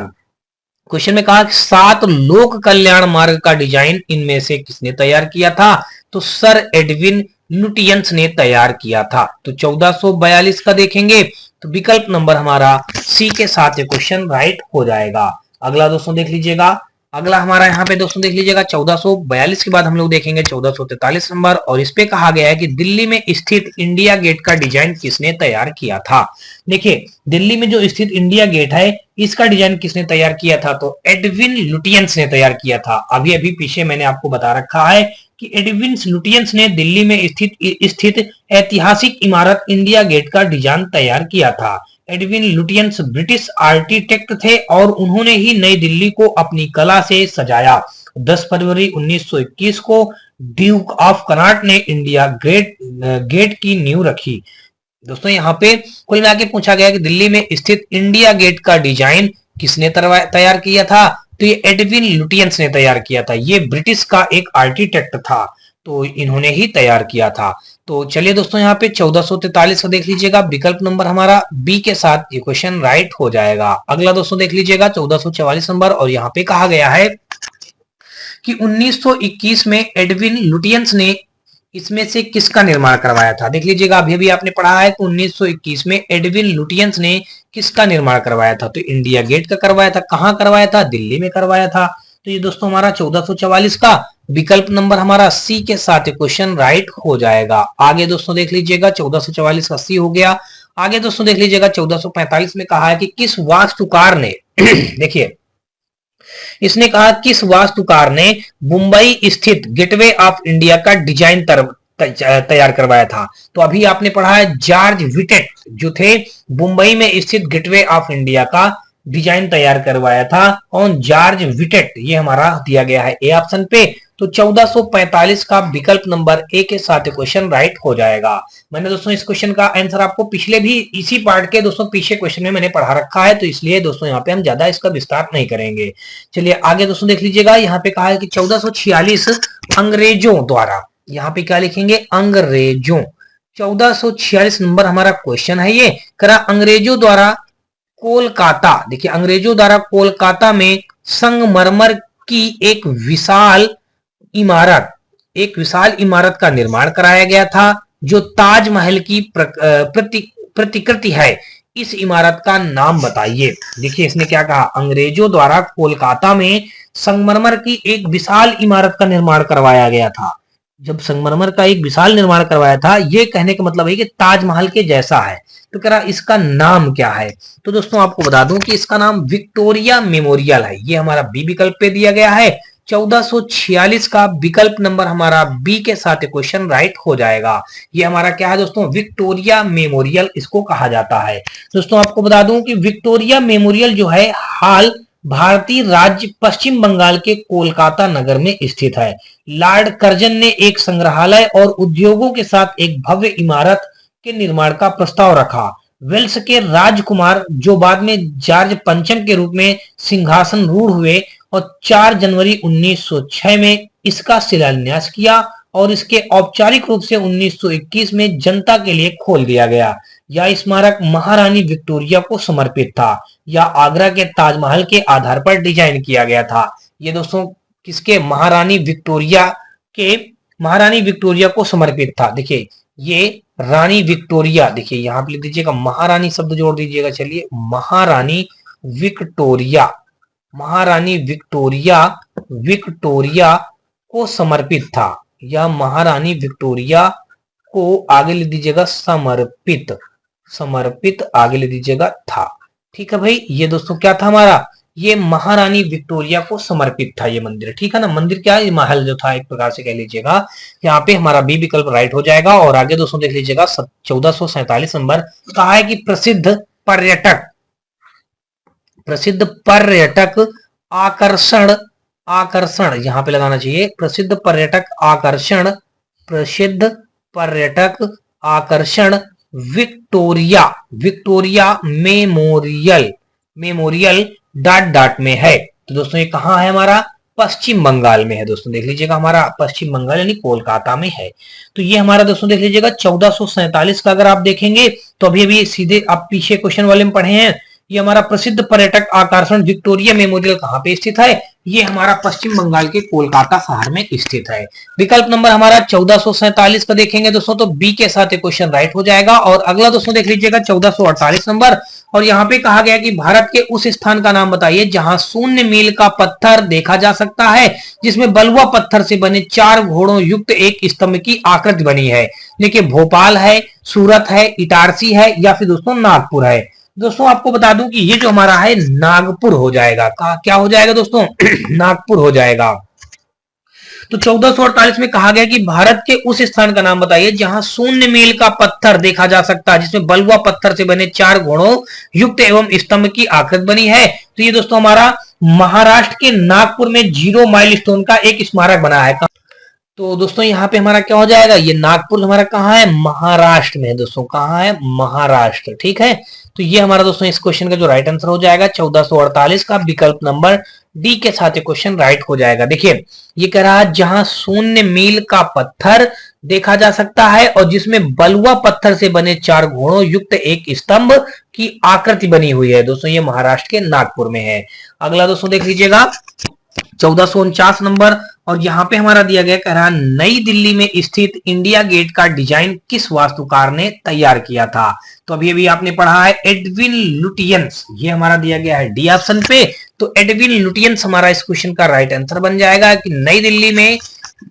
क्वेश्चन में कहा 7 लोक कल्याण मार्ग का डिजाइन इनमें से किसने तैयार किया था। तो सर एडविन लुटियंस ने तैयार किया था। तो 1442 का देखेंगे तो विकल्प नंबर हमारा सी के साथ क्वेश्चन राइट हो जाएगा। अगला दोस्तों देख लीजिएगा, अगला हमारा यहाँ पे दोस्तों देख लीजिएगा 1442 के बाद हम लोग देखेंगे 1443 नंबर, और इस पे कहा गया है कि दिल्ली में स्थित इंडिया गेट का डिजाइन किसने तैयार किया था। देखिए दिल्ली में जो स्थित इंडिया गेट है इसका डिजाइन किसने तैयार किया था। तो एडविन लुटियंस ने तैयार किया था। अभी पीछे मैंने आपको बता रखा है कि एडविन लुटियंस ने दिल्ली में स्थित ऐतिहासिक इमारत इंडिया गेट का डिजाइन तैयार किया था। एडविन लुटियंस ब्रिटिश आर्किटेक्ट थे और उन्होंने ही नई दिल्ली को अपनी कला से सजाया। 10 फरवरी 1921 को ड्यूक ऑफ कनॉट ने इंडिया गेट की नींव रखी। दोस्तों यहाँ पे कुल मिला के पूछा गया कि दिल्ली में स्थित इंडिया गेट का डिजाइन किसने तैयार किया था। तो ये एडविन लुटियंस ने तैयार किया था। ये ब्रिटिश का एक आर्किटेक्ट था, तो इन्होंने ही तैयार किया था। तो चलिए दोस्तों यहाँ पे 1443 को देख लीजिएगा, विकल्प नंबर हमारा बी के साथ ये क्वेश्चन राइट हो जाएगा। अगला दोस्तों देख लीजिएगा 1444 नंबर, और यहाँ पे कहा गया है कि 1921 में एडविन लुटियंस ने इसमें से किसका निर्माण करवाया था। देख लीजिएगा अभी आपने पढ़ा है तो 1921 में एडविन लुटियंस ने किसका निर्माण करवाया था। तो इंडिया गेट का करवाया था। कहां करवाया था? दिल्ली में करवाया था। तो ये दोस्तों हमारा 1444 का विकल्प नंबर हमारा सी के साथ क्वेश्चन राइट हो जाएगा। आगे दोस्तों देख लीजिएगा 1444 का सी हो गया। आगे दोस्तों देख लीजिएगा 1445 में कहा है कि किस वास्तुकार ने देखिए इसने कहा किस वास्तुकार ने मुंबई स्थित गेटवे ऑफ इंडिया का डिजाइन तैयार करवाया था। तो अभी आपने पढ़ा है जॉर्ज विटेट जो थे मुंबई में स्थित गेटवे ऑफ इंडिया का डिजाइन तैयार करवाया था। कौन? George Wittet. ये हमारा दिया गया है ए ऑप्शन पे। तो 1445 का विकल्प नंबर ए के साथ क्वेश्चन राइट हो जाएगा। मैंने दोस्तों इस क्वेश्चन का आंसर आपको पिछले भी इसी पार्ट के दोस्तों पीछे क्वेश्चन में मैंने पढ़ा रखा है, तो इसलिए दोस्तों यहाँ पे हम ज्यादा इसका विस्तार नहीं करेंगे। चलिए आगे दोस्तों देख लीजिएगा, यहाँ पे कहा है कि 1446 अंग्रेजों द्वारा, यहाँ पे क्या लिखेंगे? अंग्रेजों। 1446 नंबर हमारा क्वेश्चन है ये। करा अंग्रेजों द्वारा कोलकाता, देखिए अंग्रेजों द्वारा कोलकाता में संगमरमर की एक विशाल इमारत का निर्माण कराया गया था जो ताजमहल की प्रतिकृति है। इस इमारत का नाम बताइए। देखिए इसने क्या कहा? अंग्रेजों द्वारा कोलकाता में संगमरमर की एक विशाल इमारत का निर्माण करवाया गया था। जब संगमरमर का एक विशाल निर्माण करवाया था, ये कहने का मतलब है कि ताजमहल के जैसा है। तो कह रहा इसका नाम क्या है? तो दोस्तों आपको बता दूं कि इसका नाम विक्टोरिया मेमोरियल है। ये हमारा बी विकल्प पे दिया गया है। 1446 का विकल्प नंबर हमारा बी के साथ क्वेश्चन राइट हो जाएगा। ये हमारा क्या है दोस्तों? विक्टोरिया मेमोरियल इसको कहा जाता है। दोस्तों आपको बता दूं कि विक्टोरिया मेमोरियल जो है हाल भारतीय राज्य पश्चिम बंगाल के कोलकाता नगर में स्थित है। लॉर्ड कर्जन ने एक संग्रहालय और उद्योगों के साथ एक भव्य इमारत के निर्माण का प्रस्ताव रखा। वेल्स के राजकुमार जो बाद में जॉर्ज पंचम के रूप में सिंहासन रूढ़ हुए और 4 जनवरी 1906 में इसका शिलान्यास किया और इसके औपचारिक रूप से 1921 में जनता के लिए खोल दिया गया। यह स्मारक महारानी विक्टोरिया को समर्पित था। यह आगरा के ताजमहल के आधार पर डिजाइन किया गया था। ये दोस्तों किसके? महारानी विक्टोरिया को समर्पित था। देखिए ये रानी विक्टोरिया, देखिए यहाँ पे लिख दीजिएगा महारानी शब्द जोड़ दीजिएगा। चलिए महारानी विक्टोरिया को समर्पित था। यह महारानी विक्टोरिया को आगे लिख दीजिएगा समर्पित आगे लिख दीजिएगा था। ठीक है भाई, ये दोस्तों क्या था हमारा? ये महारानी विक्टोरिया को समर्पित था ये मंदिर। ठीक है ना, मंदिर क्या है? महल जो था एक प्रकार से कह लीजिएगा। यहाँ पे हमारा बी विकल्प राइट हो जाएगा। और आगे दोस्तों देख लीजिएगा 1447 नंबर कहा है कि प्रसिद्ध पर्यटक आकर्षण यहाँ पे लगाना चाहिए। प्रसिद्ध पर्यटक आकर्षण विक्टोरिया मेमोरियल डॉट में है। तो दोस्तों ये कहाँ है? हमारा पश्चिम बंगाल में है। दोस्तों देख लीजिएगा हमारा पश्चिम बंगाल यानी कोलकाता में है। तो ये हमारा दोस्तों देख लीजिएगा 1447 का अगर आप देखेंगे तो अभी सीधे आप पीछे क्वेश्चन वाले में पढ़े हैं। ये हमारा प्रसिद्ध पर्यटक आकर्षण विक्टोरिया मेमोरियल कहाँ पे स्थित है? ये हमारा पश्चिम बंगाल के कोलकाता शहर में स्थित है। विकल्प नंबर हमारा 1447 का देखेंगे दोस्तों तो बी के साथ क्वेश्चन राइट हो जाएगा। और अगला दोस्तों देख लीजिएगा 1448 नंबर, और यहाँ पे कहा गया कि भारत के उस स्थान का नाम बताइए जहां शून्य मील का पत्थर देखा जा सकता है जिसमें बलुआ पत्थर से बने 4 घोड़ों युक्त एक स्तंभ की आकृति बनी है। देखिए भोपाल है, सूरत है, इटारसी है या फिर दोस्तों नागपुर है। दोस्तों आपको बता दूं कि ये जो हमारा है नागपुर हो जाएगा। क्या हो जाएगा दोस्तों? नागपुर हो जाएगा। तो 1448 में कहा गया कि भारत के उस स्थान का नाम बताइए जहां शून्य मील का पत्थर देखा जा सकता है जिसमें बलुआ पत्थर से बने 4 घोड़ों युक्त एवं स्तंभ की आकृति बनी है। तो ये दोस्तों हमारा महाराष्ट्र के नागपुर में 0 माइलस्टोन का एक स्मारक बना है। तो दोस्तों यहाँ पे हमारा क्या हो जाएगा? ये नागपुर हमारा कहाँ है? महाराष्ट्र में है दोस्तों। कहाँ है? महाराष्ट्र। ठीक है, तो ये हमारा दोस्तों इस क्वेश्चन का जो राइट आंसर हो जाएगा 1448 का विकल्प नंबर डी के साथ क्वेश्चन राइट हो जाएगा। देखिए ये कह रहा है जहां शून्य मील का पत्थर देखा जा सकता है और जिसमें बलुआ पत्थर से बने 4 घोड़ों युक्त एक स्तंभ की आकृति बनी हुई है। दोस्तों ये महाराष्ट्र के नागपुर में है। अगला दोस्तों देख लीजिएगा 1449 नंबर, और यहाँ पे हमारा दिया गया कह रहा नई दिल्ली में स्थित इंडिया गेट का डिजाइन किस वास्तुकार ने तैयार किया था? तो अभी आपने पढ़ा है एडविन लुटियंस। ये हमारा दिया गया है डी ऑप्शन पे। तो एडविन लुटियंस हमारा इस क्वेश्चन का राइट आंसर बन जाएगा कि नई दिल्ली में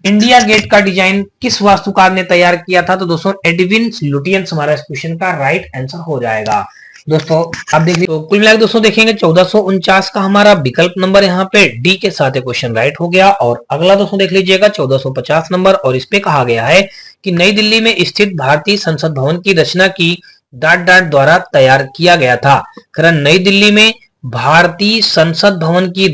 इंडिया गेट का डिजाइन किस वास्तुकार ने तैयार किया था? तो दोस्तों एडविन लुटियंस हमारा इस क्वेश्चन का राइट आंसर हो जाएगा। दोस्तों अब देखिए, तो कुल मिलाकर दोस्तों देखेंगे 1449 का हमारा विकल्प नंबर यहाँ पे डी के साथ क्वेश्चन राइट हो गया। और अगला दोस्तों देख लीजिएगा 1450 नंबर, और इस पे कहा गया है कि नई दिल्ली में स्थित भारतीय संसद भवन की रचना की डाट डाट द्वारा तैयार किया गया था। कारण नई दिल्ली में भारतीय संसद भवन की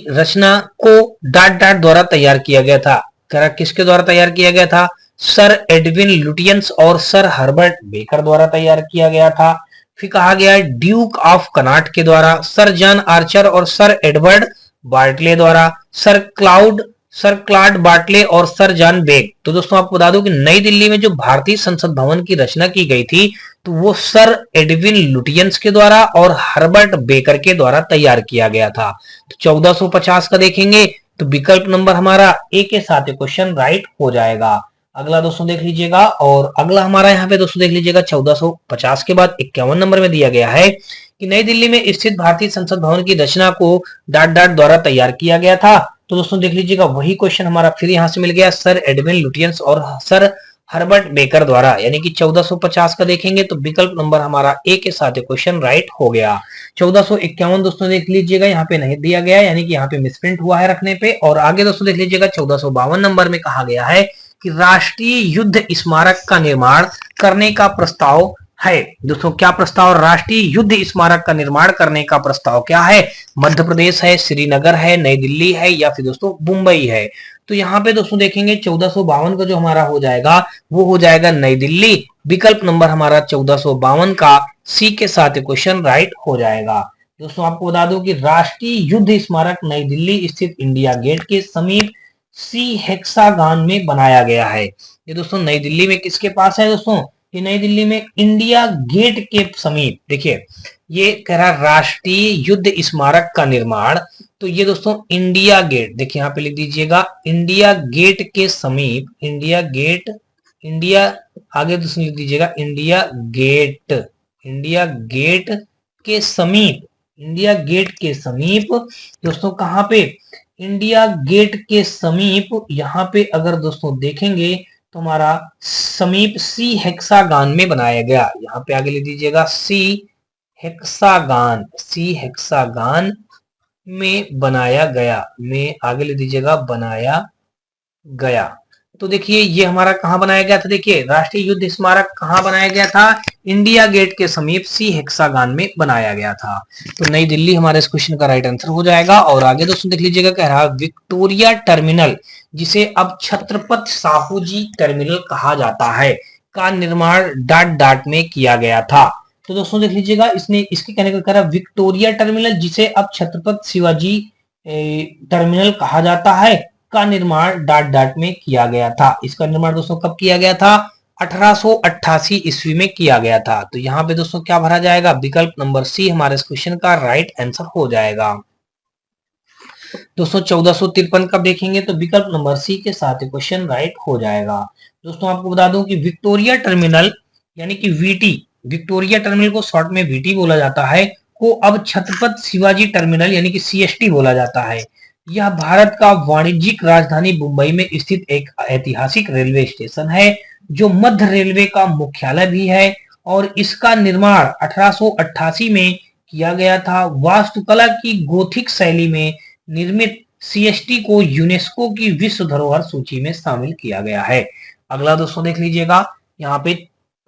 रचना को डाट डाट द्वारा तैयार किया गया था। किसके द्वारा तैयार किया गया था? सर एडविन लुटियंस और सर हर्बर्ट बेकर द्वारा तैयार किया गया था। फिर कहा गया ड्यूक ऑफ कनाट के द्वारा, सर जॉन आर्चर और सर एडवर्ड बार्टले द्वारा, सर क्लाड बार्टले और सर जॉन बेग। तो दोस्तों आपको बता दूं कि नई दिल्ली में जो भारतीय संसद भवन की रचना की गई थी तो वो सर एडविन लुटियंस के द्वारा और हर्बर्ट बेकर के द्वारा तैयार किया गया था। तो 1450 का देखेंगे तो विकल्प नंबर हमारा ए के साथ क्वेश्चन राइट हो जाएगा। अगला दोस्तों देख लीजिएगा, और अगला हमारा यहाँ पे दोस्तों देख लीजिएगा 1450 के बाद 51 नंबर में दिया गया है कि नई दिल्ली में स्थित भारतीय संसद भवन की रचना को डाट डाट द्वारा तैयार किया गया था। तो दोस्तों देख लीजिएगा वही क्वेश्चन हमारा फिर यहाँ से मिल गया, सर एडविन लुटियंस और सर हर्बर्ट बेकर द्वारा, यानी कि 1450 का देखेंगे तो विकल्प नंबर हमारा ए के साथ क्वेश्चन राइट हो गया। 1451 दोस्तों देख लीजिएगा यहाँ पे नहीं दिया गया, यानी कि यहाँ पे मिसप्रिंट हुआ है रखने पे। और आगे दोस्तों देख लीजिएगा 1452 नंबर में कहा गया है कि राष्ट्रीय युद्ध स्मारक का निर्माण करने का प्रस्ताव है। दोस्तों क्या प्रस्ताव? राष्ट्रीय युद्ध स्मारक का निर्माण करने का प्रस्ताव क्या है? मध्य प्रदेश है, श्रीनगर है, नई दिल्ली है, या फिर दोस्तों मुंबई है। तो यहाँ पे दोस्तों देखेंगे 1452 का जो हमारा हो जाएगा वो हो जाएगा नई दिल्ली। विकल्प नंबर हमारा 1452 का सी के साथ क्वेश्चन राइट हो जाएगा। दोस्तों आपको बता दूं कि राष्ट्रीय युद्ध स्मारक नई दिल्ली स्थित इंडिया गेट के समीप सी हेक्सागन में बनाया गया है। ये दोस्तों नई दिल्ली में किसके पास है? दोस्तों ये नई दिल्ली में इंडिया गेट के समीप, देखिए ये कह रहा राष्ट्रीय युद्ध स्मारक का निर्माण, तो ये दोस्तों इंडिया गेट, देखिए यहाँ पे लिख दीजिएगा इंडिया गेट के समीप, इंडिया गेट, इंडिया आगे दोस्तों लिख दीजिएगा इंडिया गेट के समीप, इंडिया गेट के समीप दोस्तों कहाँ पे? इंडिया गेट के समीप यहाँ पे अगर दोस्तों देखेंगे तो हमारा समीप सी हेक्सागन में बनाया गया। यहाँ पे आगे लिख दीजिएगा सी हेक्सागन में बनाया गया, में आगे लिख दीजिएगा बनाया गया। तो देखिए ये हमारा कहाँ बनाया गया था? देखिए राष्ट्रीय युद्ध स्मारक कहाँ बनाया गया था? इंडिया गेट के समीप सी हेक्सागन में बनाया गया था। तो नई दिल्ली हमारे इस क्वेश्चन का राइट आंसर हो जाएगा। और आगे दोस्तों देख लीजिएगा, कह रहा विक्टोरिया टर्मिनल, जिसे अब छत्रपति साहू जी टर्मिनल कहा जाता है, का निर्माण डाट डाट में किया गया था। तो दोस्तों देख लीजिएगा, इसने इसके कहने का कह रहा विक्टोरिया टर्मिनल, जिसे अब छत्रपति शिवाजी टर्मिनल कहा जाता है, का निर्माण डाट डाट में किया गया था। इसका निर्माण दोस्तों कब किया गया था? 1888 ईस्वी में किया गया था। तो यहाँ पे दोस्तों क्या भरा जाएगा? विकल्प नंबर सी हमारे इस क्वेश्चन का राइट आंसर हो जाएगा। दोस्तों 1453 कब देखेंगे तो विकल्प नंबर सी के साथ क्वेश्चन राइट हो जाएगा। दोस्तों आपको बता दूं कि विक्टोरिया टर्मिनल यानी कि वीटी, विक्टोरिया टर्मिनल को शॉर्ट में वीटी बोला जाता है, को अब छत्रपति शिवाजी टर्मिनल यानी कि सीएसटी बोला जाता है। यह भारत का वाणिज्यिक राजधानी मुंबई में स्थित एक ऐतिहासिक रेलवे स्टेशन है, जो मध्य रेलवे का मुख्यालय भी है, और इसका निर्माण 1888 में किया गया था। वास्तुकला की गोथिक शैली में निर्मित सीएसटी को यूनेस्को की विश्व धरोहर सूची में शामिल किया गया है। अगला दोस्तों देख लीजिएगा, यहाँ पे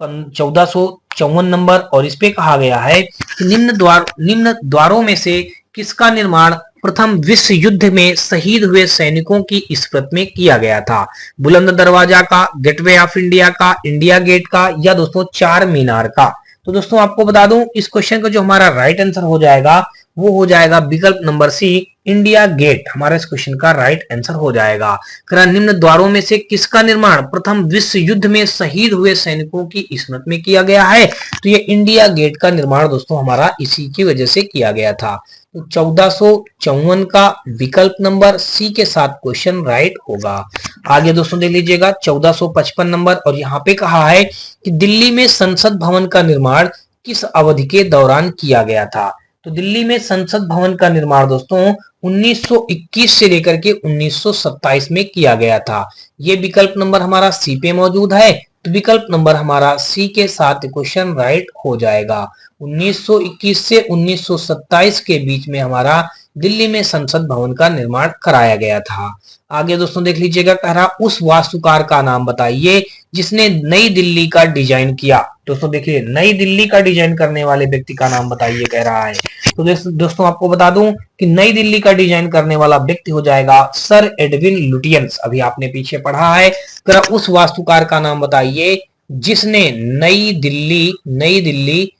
1454 नंबर, और इस पे कहा गया है कि निम्न द्वारों में से किसका निर्माण प्रथम विश्व युद्ध में शहीद हुए सैनिकों की स्मृति में किया गया था? बुलंद दरवाजा का, गेटवे ऑफ इंडिया का, इंडिया गेट का, या दोस्तों चार मीनार का? तो दोस्तों आपको बता दूं इस क्वेश्चन का जो हमारा राइट आंसर हो जाएगा वो हो जाएगा विकल्प नंबर सी, इंडिया गेट हमारा इस क्वेश्चन का राइट आंसर हो जाएगा। निम्न द्वारों में से किसका निर्माण प्रथम विश्व युद्ध में शहीद हुए सैनिकों की स्मृति में किया गया है? तो ये इंडिया गेट का निर्माण दोस्तों हमारा इसी की वजह से किया गया था। तो 1454 का विकल्प नंबर सी के साथ क्वेश्चन राइट होगा। आगे दोस्तों देख लीजिएगा 1455 नंबर, और यहाँ पे कहा है कि दिल्ली में संसद भवन का निर्माण किस अवधि के दौरान किया गया था? तो दिल्ली में संसद भवन का निर्माण दोस्तों 1921 से लेकर के 1927 में किया गया था। ये विकल्प नंबर हमारा सी पे मौजूद है, तो विकल्प नंबर हमारा सी के साथ क्वेश्चन राइट हो जाएगा। 1921 से 1927 के बीच में हमारा दिल्ली में संसद भवन का निर्माण कराया गया था। आगे दोस्तों देख लीजिएगा, कह रहा उस वास्तुकार का नाम बताइए जिसने नई दिल्ली का डिजाइन किया। दोस्तों देखिए, नई दिल्ली का डिजाइन करने वाले व्यक्ति का नाम बताइए कह रहा है। तो दोस्तों आपको बता दूं कि नई दिल्ली का डिजाइन करने वाला व्यक्ति हो जाएगा सर एडविन लुटियंस। अभी आपने पीछे पढ़ा है। जरा उस वास्तुकार का नाम बताइए जिसने नई दिल्ली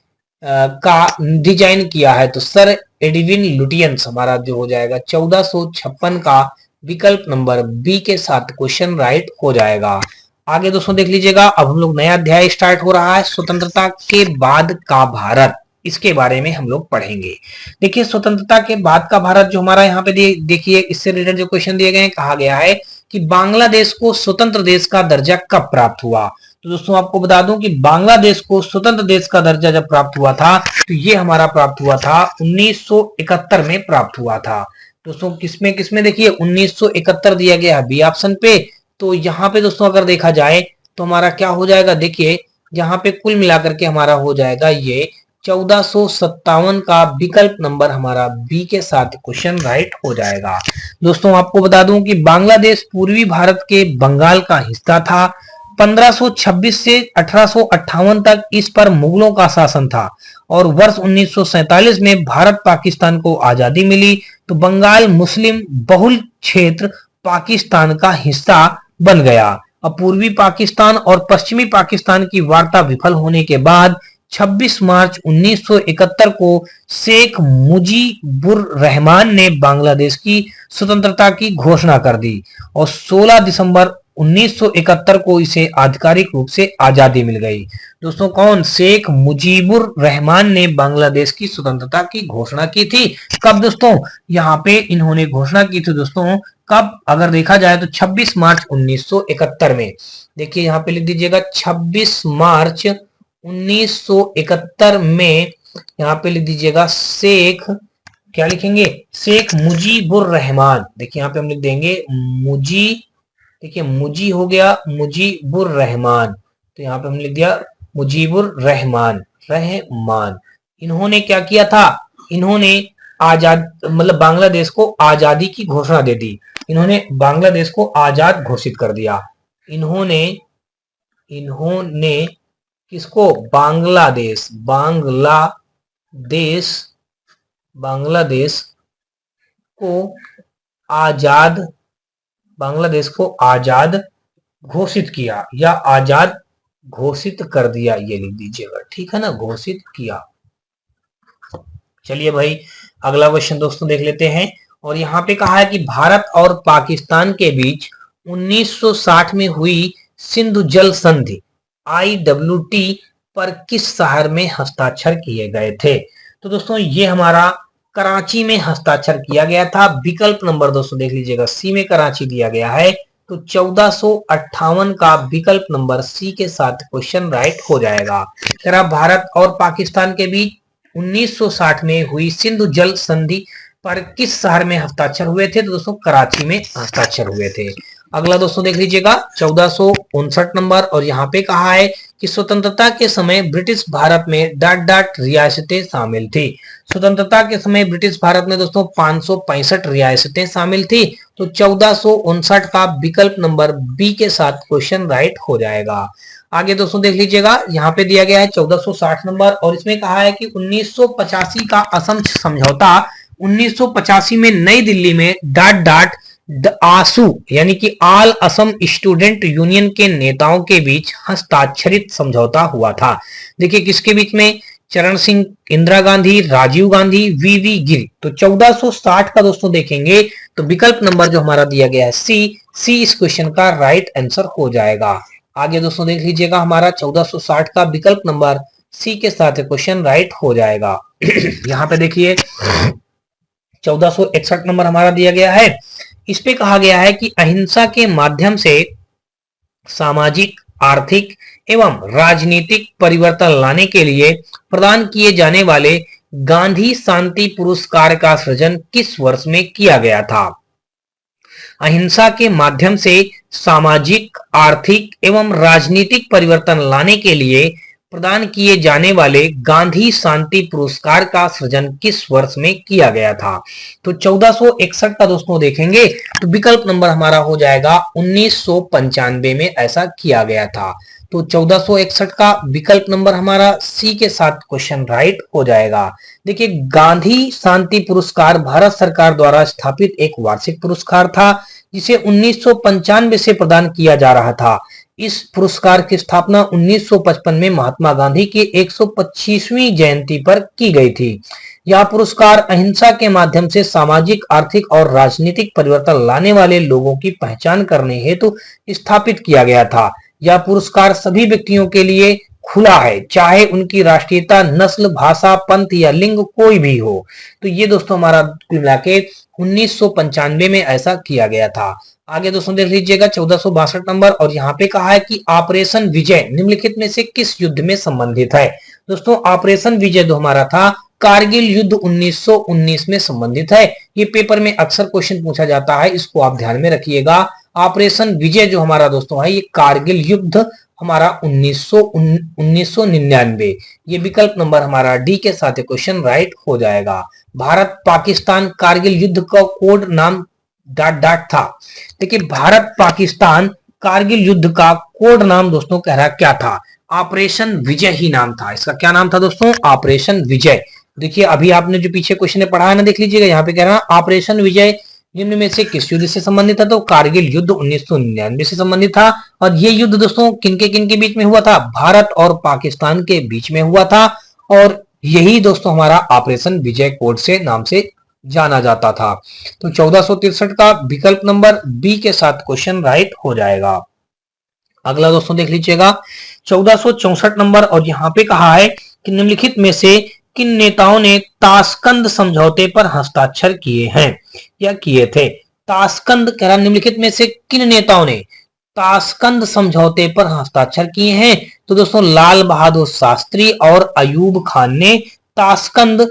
का डिजाइन किया है। तो सर एडविन लुटियंस हमारा जो हो जाएगा 1456 का विकल्प नंबर बी के साथ क्वेश्चन राइट हो जाएगा। आगे दोस्तों देख लीजिएगा, अब हम लोग नया अध्याय स्टार्ट हो रहा है, स्वतंत्रता के बाद का भारत। इसके बारे में हम लोग पढ़ेंगे। देखिए, स्वतंत्रता के बाद का भारत जो हमारा यहाँ पे देखिए, इससे रिलेटेड जो क्वेश्चन दिए गए हैं, कहा गया है कि बांग्लादेश को स्वतंत्र देश का दर्जा कब प्राप्त हुआ। तो दोस्तों आपको बता दूं कि बांग्लादेश को स्वतंत्र देश का दर्जा जब प्राप्त हुआ था, तो ये हमारा प्राप्त हुआ था 1971 में प्राप्त हुआ था। दोस्तों किसमें देखिए 1971 दिया गया है बी ऑप्शन पे। तो यहाँ पे दोस्तों अगर देखा जाए तो हमारा क्या हो जाएगा, देखिए यहाँ पे कुल मिलाकर के हमारा हो जाएगा ये 1457 का विकल्प नंबर हमारा बी के साथ क्वेश्चन राइट हो जाएगा। दोस्तों आपको बता दूं कि बांग्लादेश पूर्वी भारत के बंगाल का हिस्सा था। 1526 से 1858 तक इस पर मुगलों का शासन था और वर्ष 1947 में भारत पाकिस्तान को आजादी मिली तो बंगाल मुस्लिम बहुल क्षेत्र पाकिस्तान का हिस्सा बन गया। अब पूर्वी पाकिस्तान और पश्चिमी पाकिस्तान की वार्ता विफल होने के बाद 26 मार्च 1971 को शेख मुजीबुर रहमान ने बांग्लादेश की स्वतंत्रता की घोषणा कर दी और 16 दिसंबर 1971 को इसे आधिकारिक रूप से आजादी मिल गई। दोस्तों कौन, शेख मुजीबुर रहमान ने बांग्लादेश की स्वतंत्रता की घोषणा की थी। कब दोस्तों, यहाँ पे इन्होंने घोषणा की थी दोस्तों, कब अगर देखा जाए तो 26 मार्च 1971 में। देखिए यहाँ पे लिख दीजिएगा 26 मार्च 1971 में। यहाँ पे लिख दीजिएगा शेख, क्या लिखेंगे, शेख मुजीबुर रहमान। देखिए यहाँ पे हम लिख देंगे देखिए मुजी हो गया मुजीबुर रहमान, तो यहाँ पे हमने लिख दिया मुजीबुर रहमान। इन्होंने क्या किया था, इन्होंने आजाद मतलब बांग्लादेश को आजादी की घोषणा दे दी। इन्होंने बांग्लादेश को आजाद घोषित कर दिया। इन्होंने किसको, बांग्लादेश को आजाद घोषित किया या आजाद घोषित कर दिया, ये लिख दीजिएगा, ठीक है ना, घोषित किया। चलिए भाई अगला क्वेश्चन दोस्तों देख लेते हैं। और यहाँ पे कहा है कि भारत और पाकिस्तान के बीच 1960 में हुई सिंधु जल संधि IWT पर किस शहर में हस्ताक्षर किए गए थे। तो दोस्तों ये हमारा कराची में हस्ताक्षर किया गया था। विकल्प नंबर दोस्तों देख लीजिएगा सी में कराची दिया गया है, तो 1458 का विकल्प नंबर सी के साथ क्वेश्चन राइट हो जाएगा। भारत और पाकिस्तान के बीच 1960 में हुई सिंधु जल संधि पर किस शहर में हस्ताक्षर हुए थे, तो दोस्तों कराची में हस्ताक्षर हुए थे। अगला दोस्तों देख लीजिएगा 1459 नंबर, और यहाँ पे कहा है कि स्वतंत्रता के समय ब्रिटिश भारत में डाट रियासतें शामिल थी। स्वतंत्रता के समय ब्रिटिश भारत में दोस्तों 565 रियासतें शामिल थी, तो 1459 का विकल्प नंबर बी के साथ क्वेश्चन राइट हो जाएगा। आगे दोस्तों देख लीजिएगा, यहाँ पे दिया गया है 1460 नंबर, और इसमें कहा है कि 1985 का असम समझौता 1985 में नई दिल्ली में आसू यानी कि ऑल असम स्टूडेंट यूनियन के नेताओं के बीच हस्ताक्षरित समझौता हुआ था। देखिए किसके बीच में, चरण सिंह, इंदिरा गांधी, राजीव गांधी, वीवी गिरी। तो 1460 का दोस्तों देखेंगे तो विकल्प नंबर जो हमारा दिया गया है सी इस क्वेश्चन का राइट आंसर हो जाएगा। आगे दोस्तों देख लीजिएगा, हमारा 1460 का विकल्प नंबर सी के साथ क्वेश्चन राइट हो जाएगा। यहाँ पे देखिए 1461 नंबर हमारा दिया गया है। इस पे कहा गया है कि अहिंसा के माध्यम से सामाजिक, आर्थिक एवं राजनीतिक परिवर्तन लाने के लिए प्रदान किए जाने वाले गांधी शांति पुरस्कार का सृजन किस वर्ष में किया गया था? अहिंसा के माध्यम से सामाजिक, आर्थिक एवं राजनीतिक परिवर्तन लाने के लिए प्रदान किए जाने वाले गांधी शांति पुरस्कार का सृजन किस वर्ष में किया गया था? तो 1461 का दोस्तों देखेंगे तो विकल्प नंबर हमारा हो जाएगा 1995 में ऐसा किया गया था। तो 1461 का विकल्प नंबर हमारा सी के साथ क्वेश्चन राइट हो जाएगा। देखिए, गांधी शांति पुरस्कार भारत सरकार द्वारा स्थापित एक वार्षिक पुरस्कार था जिसे 1995 से प्रदान किया जा रहा था। इस पुरस्कार की स्थापना 1955 में महात्मा गांधी की 125वीं जयंती पर की गई थी। यह पुरस्कार अहिंसा के माध्यम से सामाजिक, आर्थिक और राजनीतिक परिवर्तन लाने वाले लोगों की पहचान करने हेतु स्थापित किया गया था। यह पुरस्कार सभी व्यक्तियों के लिए खुला है, चाहे उनकी राष्ट्रीयता, नस्ल, भाषा, पंथ या लिंग कोई भी हो। तो ये दोस्तों हमारा कुल मिला के 1995 में ऐसा किया गया था। आगे दोस्तों देख लीजिएगा 1462 नंबर, और यहाँ पे कहा है कि ऑपरेशन विजय निम्नलिखित में से किस युद्ध में संबंधित है? दोस्तों ऑपरेशन विजय जो हमारा था कारगिल युद्ध 1919 में संबंधित है। ये पेपर में अक्सर क्वेश्चन पूछा जाता है, इसको आप ध्यान में रखिएगा। ऑपरेशन विजय जो हमारा दोस्तों है ये कारगिल युद्ध हमारा 1999। ये विकल्प नंबर हमारा डी के साथ क्वेश्चन राइट हो जाएगा। भारत पाकिस्तान कारगिल युद्ध का कोड नाम ... था। देखिए, भारत पाकिस्तान कारगिल युद्ध का कोड नाम दोस्तों कह रहा क्या था? ऑपरेशन विजय ही नाम था। इसका क्या नाम था दोस्तों? ऑपरेशन विजय। देखिए, अभी आपने जो पीछे क्वेश्चन पढ़ा है ना, देख लीजिएगा, यहाँ पे कह रहा है ऑपरेशन विजय निम्न में से किस युद्ध से संबंधित था? तो कारगिल युद्ध 1999 से संबंधित था। और ये युद्ध दोस्तों किनके बीच में हुआ था? भारत और पाकिस्तान के बीच में हुआ था। और यही दोस्तों हमारा ऑपरेशन विजय कोड से नाम से जाना जाता था। तो 1463 का विकल्प नंबर बी के साथ क्वेश्चन राइट हो जाएगा। अगला दोस्तों देख लीजिएगा 1464 नंबर, और यहाँ पे कहा है कि निम्नलिखित में से किन नेताओं ने ताशकंद समझौते पर हस्ताक्षर किए हैं या किए थे? ताशकंद कह रहा निम्नलिखित में से किन नेताओं ने ताशकंद समझौते पर हस्ताक्षर किए हैं? तो दोस्तों लाल बहादुर शास्त्री और अयूब खान ने ताशकंद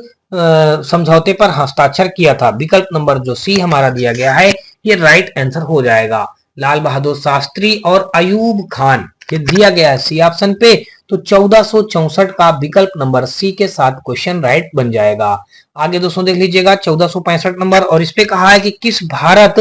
समझौते पर हस्ताक्षर किया था। विकल्प नंबर जो सी हमारा दिया गया है ये राइट आंसर हो जाएगा। लाल बहादुर शास्त्री और अयूब खान ये दिया गया है सी ऑप्शन पे। तो 1464 का विकल्प नंबर सी के साथ क्वेश्चन राइट बन जाएगा। आगे दोस्तों देख लीजिएगा 1465 नंबर, और इस पे कहा है कि किस भारत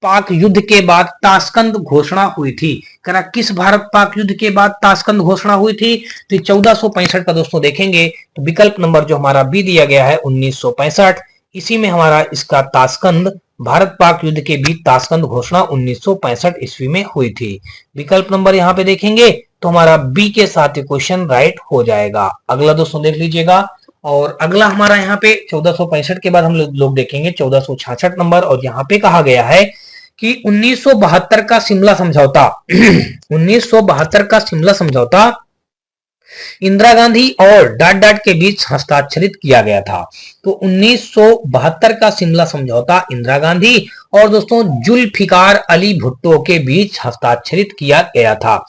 पाक युद्ध के बाद ताशकंद घोषणा हुई थी? करा किस भारत पाक युद्ध के बाद ताशकंद घोषणा हुई थी? तो 1465 का दोस्तों देखेंगे तो विकल्प नंबर जो हमारा बी दिया गया है 1965, इसी में हमारा इसका ताशकंद भारत पाक युद्ध के बीच ताशकंद घोषणा 1965 ईस्वी में हुई थी। विकल्प नंबर यहाँ पे देखेंगे तो हमारा बी के साथ क्वेश्चन राइट हो जाएगा। अगला दोस्तों देख लीजिएगा, और अगला हमारा यहाँ पे 1465 के बाद हम लोग देखेंगे 1466 नंबर, और यहाँ पे कहा गया है कि 1972 का शिमला समझौता 1972 का शिमला समझौता इंदिरा गांधी और डाट के बीच हस्ताक्षरित किया गया था। तो 1972 का शिमला समझौता इंदिरा गांधी और दोस्तों जुल्फिकार अली भुट्टो के बीच हस्ताक्षरित किया गया था।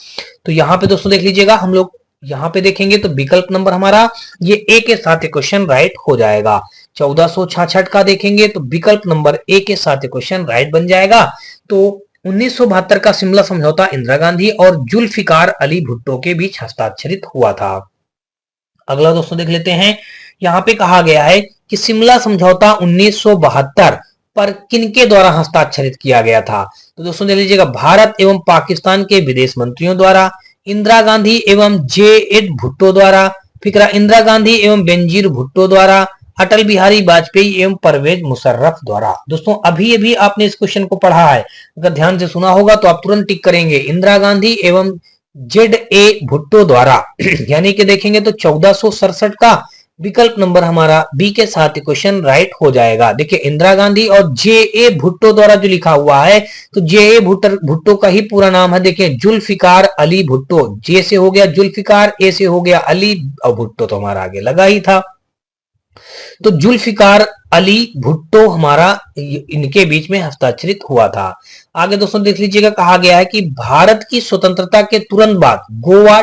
तो यहाँ पे दोस्तों देख लीजिएगा, हम लोग यहाँ पे देखेंगे तो विकल्प नंबर हमारा ये ए के साथ क्वेश्चन राइट हो जाएगा। 1466 का देखेंगे तो विकल्प नंबर ए के साथ क्वेश्चन राइट बन जाएगा। तो 1972 का शिमला समझौता इंदिरा गांधी और जुल्फिकार अली भुट्टो के बीच हस्ताक्षरित हुआ था। अगला दोस्तों देख लेते हैं, यहाँ पे कहा गया है कि शिमला समझौता 1972 पर किनके द्वारा हस्ताक्षरित किया गया था? तो दोस्तों देख लीजिएगा, भारत एवं पाकिस्तान के विदेश मंत्रियों द्वारा, इंदिरा गांधी एवं जे.एच. भुट्टो द्वारा, फिर इंदिरा गांधी एवं बेनजीर भुट्टो द्वारा, अटल बिहारी वाजपेयी एवं परवेज मुशर्रफ द्वारा। दोस्तों अभी अभी आपने इस क्वेश्चन को पढ़ा है, अगर ध्यान से सुना होगा तो आप तुरंत टिक करेंगे इंदिरा गांधी एवं जे.ए. भुट्टो द्वारा यानी कि देखेंगे तो 1467 का विकल्प नंबर हमारा बी के साथ क्वेश्चन राइट हो जाएगा। देखिए इंदिरा गांधी और जे.ए. भुट्टो द्वारा जो लिखा हुआ है तो जे.ए. भुट्टो का ही पूरा नाम है, देखिए जुल्फिकार अली भुट्टो। जे से हो गया जुल्फिकार, ए से हो गया अली, और भुट्टो तो हमारा आगे लगा ही था। तो जुल्फिकार अली भुट्टो हमारा इनके बीच में हस्ताक्षरित हुआ था। आगे दोस्तों देख लीजिएगा, कहा गया है कि भारत की स्वतंत्रता के तुरंत बाद गोवा ...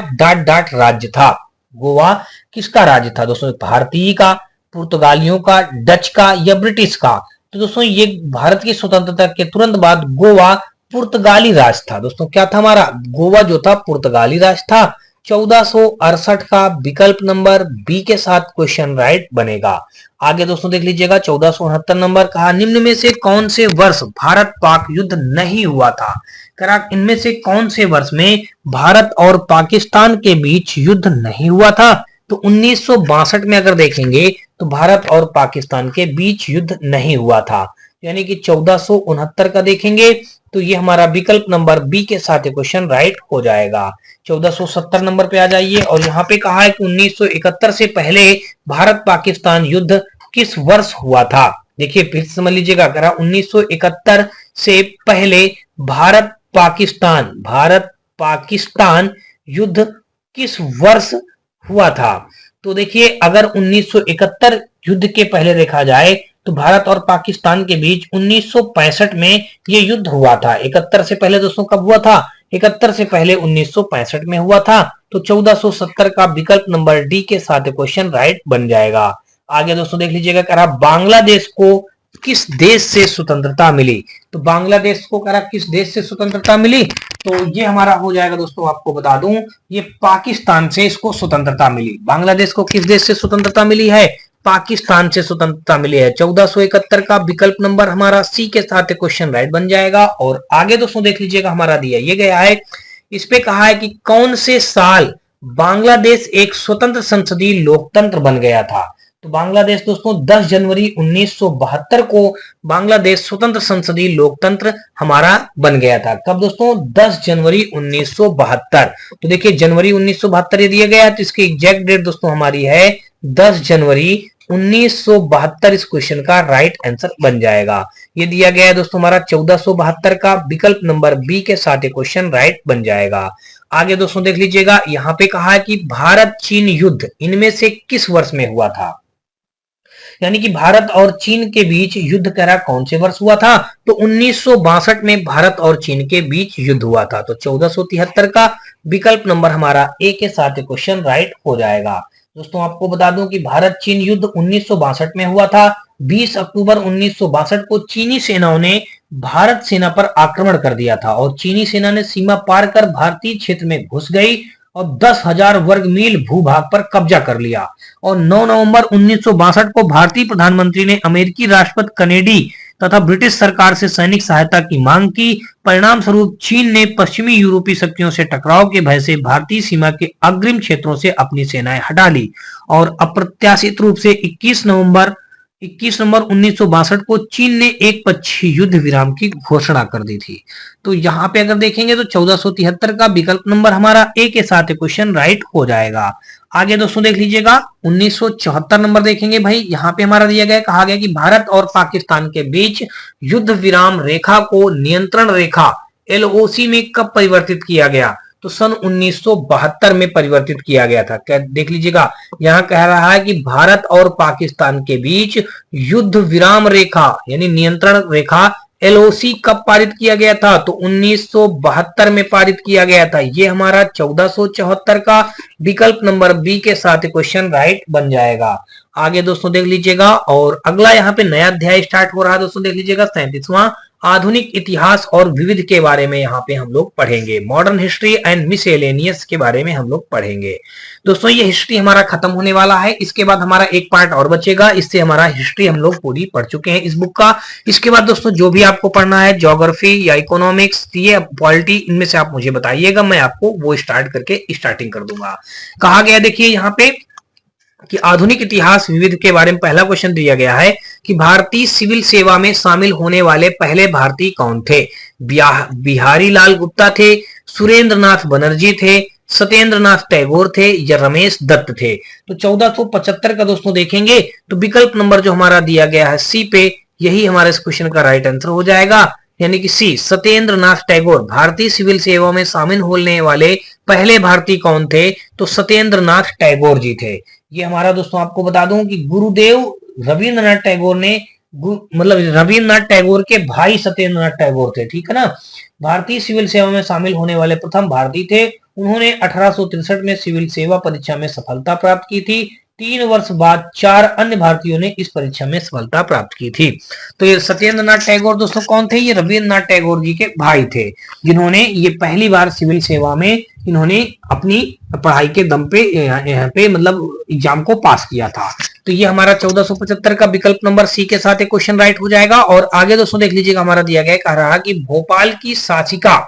राज्य था। गोवा किसका राज्य था दोस्तों? भारतीय का, पुर्तगालियों का, डच का या ब्रिटिश का? तो दोस्तों ये भारत की स्वतंत्रता के तुरंत बाद गोवा पुर्तगाली राज था। दोस्तों क्या था हमारा? गोवा जो था पुर्तगाली राज था। 1468 का विकल्प नंबर बी के साथ क्वेश्चन राइट बनेगा। आगे दोस्तों देख लीजिएगा 1469 नंबर, कहा निम्न में से कौन से वर्ष भारत पाक युद्ध नहीं हुआ था? करा इनमें से कौन से वर्ष में भारत और पाकिस्तान के बीच युद्ध नहीं हुआ था? तो 1962 में अगर देखेंगे तो भारत और पाकिस्तान के बीच युद्ध नहीं हुआ था, यानी कि 1469 का देखेंगे तो ये हमारा विकल्प नंबर बी के साथ क्वेश्चन राइट हो जाएगा। 1470 नंबर पे आ जाइए और यहाँ पे कहा है कि 1971 से पहले भारत पाकिस्तान युद्ध किस वर्ष हुआ था? देखिए फिर समझ लीजिएगा, अगर 1971 से पहले भारत पाकिस्तान युद्ध किस वर्ष हुआ था? तो देखिए अगर 1971 युद्ध के पहले देखा जाए तो भारत और पाकिस्तान के बीच 1965 में ये युद्ध हुआ था। 71 से पहले दोस्तों कब हुआ था? 71 से पहले 1965 में हुआ था। तो 1470 का विकल्प नंबर डी के साथ क्वेश्चन राइट बन जाएगा। आगे दोस्तों देख लीजिएगा, कह रहा बांग्लादेश को किस देश से स्वतंत्रता मिली? तो बांग्लादेश को कह रहा किस देश से स्वतंत्रता मिली? तो ये हमारा हो जाएगा दोस्तों, आपको बता दूं ये पाकिस्तान से इसको स्वतंत्रता मिली। बांग्लादेश को किस देश से स्वतंत्रता मिली है? पाकिस्तान से स्वतंत्रता मिली है। 1471 का विकल्प नंबर हमारा सी के साथ क्वेश्चन राइट बन जाएगा। और आगे दोस्तों देख लीजिएगा, हमारा दिया ये गया है, इस पे कहा है कि कौन से साल बांग्लादेश एक स्वतंत्र संसदीय लोकतंत्र बन गया था? तो बांग्लादेश दोस्तों 10 जनवरी 1972 को बांग्लादेश स्वतंत्र संसदीय लोकतंत्र हमारा बन गया था। कब दोस्तों? 10 जनवरी 1972। तो देखिए जनवरी 1972 ये दिया गया है, तो इसकी एग्जैक्ट डेट दोस्तों हमारी है 10 जनवरी 1972। इस क्वेश्चन का राइट आंसर बन जाएगा। ये दिया गया है दोस्तों हमारा 1472 का विकल्प नंबर बी के साथ क्वेश्चन राइट बन जाएगा। आगे दोस्तों देख लीजिएगा, यहाँ पे कहा है कि भारत चीन युद्ध इनमें से किस वर्ष में हुआ था? यानी कि भारत और चीन के बीच युद्ध कह रहा कौन से वर्ष हुआ था? तो 1962 में भारत और चीन के बीच युद्ध हुआ था। तो 1473 का विकल्प नंबर हमारा ए के साथ क्वेश्चन राइट हो जाएगा। दोस्तों आपको बता दूं कि भारत चीन युद्ध 1962 में हुआ था। 20 अक्टूबर 1962 को चीनी सेनाओं ने भारत सेना पर आक्रमण कर दिया था और चीनी सेना ने सीमा पार कर भारतीय क्षेत्र में घुस गई और 10,000 वर्ग मील भूभाग पर कब्जा कर लिया। और 9 नवंबर 1962 को भारतीय प्रधानमंत्री ने अमेरिकी राष्ट्रपति केनेडी तथा ब्रिटिश सरकार से सैनिक सहायता की मांग की। परिणाम स्वरूप चीन ने पश्चिमी यूरोपीय शक्तियों से टकराव के भय से भारतीय सीमा के अग्रिम क्षेत्रों से अपनी सेनाएं हटा ली और अप्रत्याशित रूप से 21 नवंबर 1962 को चीन ने एक पक्षीय युद्ध विराम की घोषणा कर दी थी। तो यहाँ पे अगर देखेंगे तो 1473 का विकल्प नंबर हमारा ए के साथ क्वेश्चन राइट हो जाएगा। आगे दोस्तों देख लीजिएगा 1974 नंबर देखेंगे भाई, यहाँ पे हमारा दिया गया, कहा गया कि भारत और पाकिस्तान के बीच युद्ध विराम रेखा को नियंत्रण रेखा एलओसी में कब परिवर्तित किया गया? तो सन 1972 में परिवर्तित किया गया था। देख लीजिएगा, यहाँ कह रहा है कि भारत और पाकिस्तान के बीच युद्ध विराम रेखा यानी नियंत्रण रेखा एलओसी कब पारित किया गया था? तो 1972 में पारित किया गया था। ये हमारा 1474 का विकल्प नंबर बी के साथ क्वेश्चन राइट बन जाएगा। आगे दोस्तों देख लीजिएगा, और अगला यहाँ पे नया अध्याय स्टार्ट हो रहा है दोस्तों, देख लीजिएगा 37वां आधुनिक इतिहास और विविध के बारे में यहाँ पे हम लोग पढ़ेंगे। मॉडर्न हिस्ट्री एंड मिसलेनियस के बारे में हम लोग पढ़ेंगे। दोस्तों ये हिस्ट्री हमारा खत्म होने वाला है, इसके बाद हमारा एक पार्ट और बचेगा, इससे हमारा हिस्ट्री हम लोग पूरी पढ़ चुके हैं इस बुक का। इसके बाद दोस्तों जो भी आपको पढ़ना है, ज्योग्राफी या इकोनॉमिक्स या पॉलिटी, इनमें से आप मुझे बताइएगा, मैं आपको वो स्टार्ट करके स्टार्टिंग कर दूंगा। कहा गया देखिए यहाँ पे कि आधुनिक इतिहास विविध के बारे में पहला क्वेश्चन दिया गया है कि भारतीय सिविल सेवा में शामिल होने वाले पहले भारतीय कौन थे? बिहारी लाल गुप्ता थे, सुरेंद्र नाथ बनर्जी थे, सत्येंद्र नाथ टैगोर थे या रमेश दत्त थे? तो 1475 का दोस्तों देखेंगे तो विकल्प नंबर जो हमारा दिया गया है सी पे, यही हमारे इस क्वेश्चन का राइट आंसर हो जाएगा, यानी कि सी सत्येंद्र नाथ टैगोर। भारतीय सिविल सेवा में शामिल होने वाले पहले भारतीय कौन थे? तो सत्येंद्र नाथ टैगोर जी थे। ये हमारा दोस्तों आपको बता दूं कि गुरुदेव रविंद्रनाथ टैगोर ने मतलब रविंद्रनाथ टैगोर के भाई सत्येंद्र नाथ टैगोर थे, ठीक है ना। भारतीय सिविल सेवा में शामिल होने वाले प्रथम भारतीय थे। उन्होंने 1863 में सिविल सेवा परीक्षा में सफलता प्राप्त की थी। 3 वर्ष बाद 4 अन्य भारतीयों ने इस परीक्षा में सफलता प्राप्त की थी। तो ये सत्येंद्र नाथ टैगोर दोस्तों कौन थे? ये रविन्द्रनाथ टैगोर जी के भाई थे, जिन्होंने ये पहली बार सिविल सेवा में इन्होंने अपनी पढ़ाई के दम पे यहाँ पे मतलब एग्जाम को पास किया था। तो ये हमारा 1475 का विकल्प नंबर सी के साथ एक क्वेश्चन राइट हो जाएगा। और आगे दोस्तों देख लीजिएगा, हमारा दिया गया कह रहा कि भोपाल की शासिका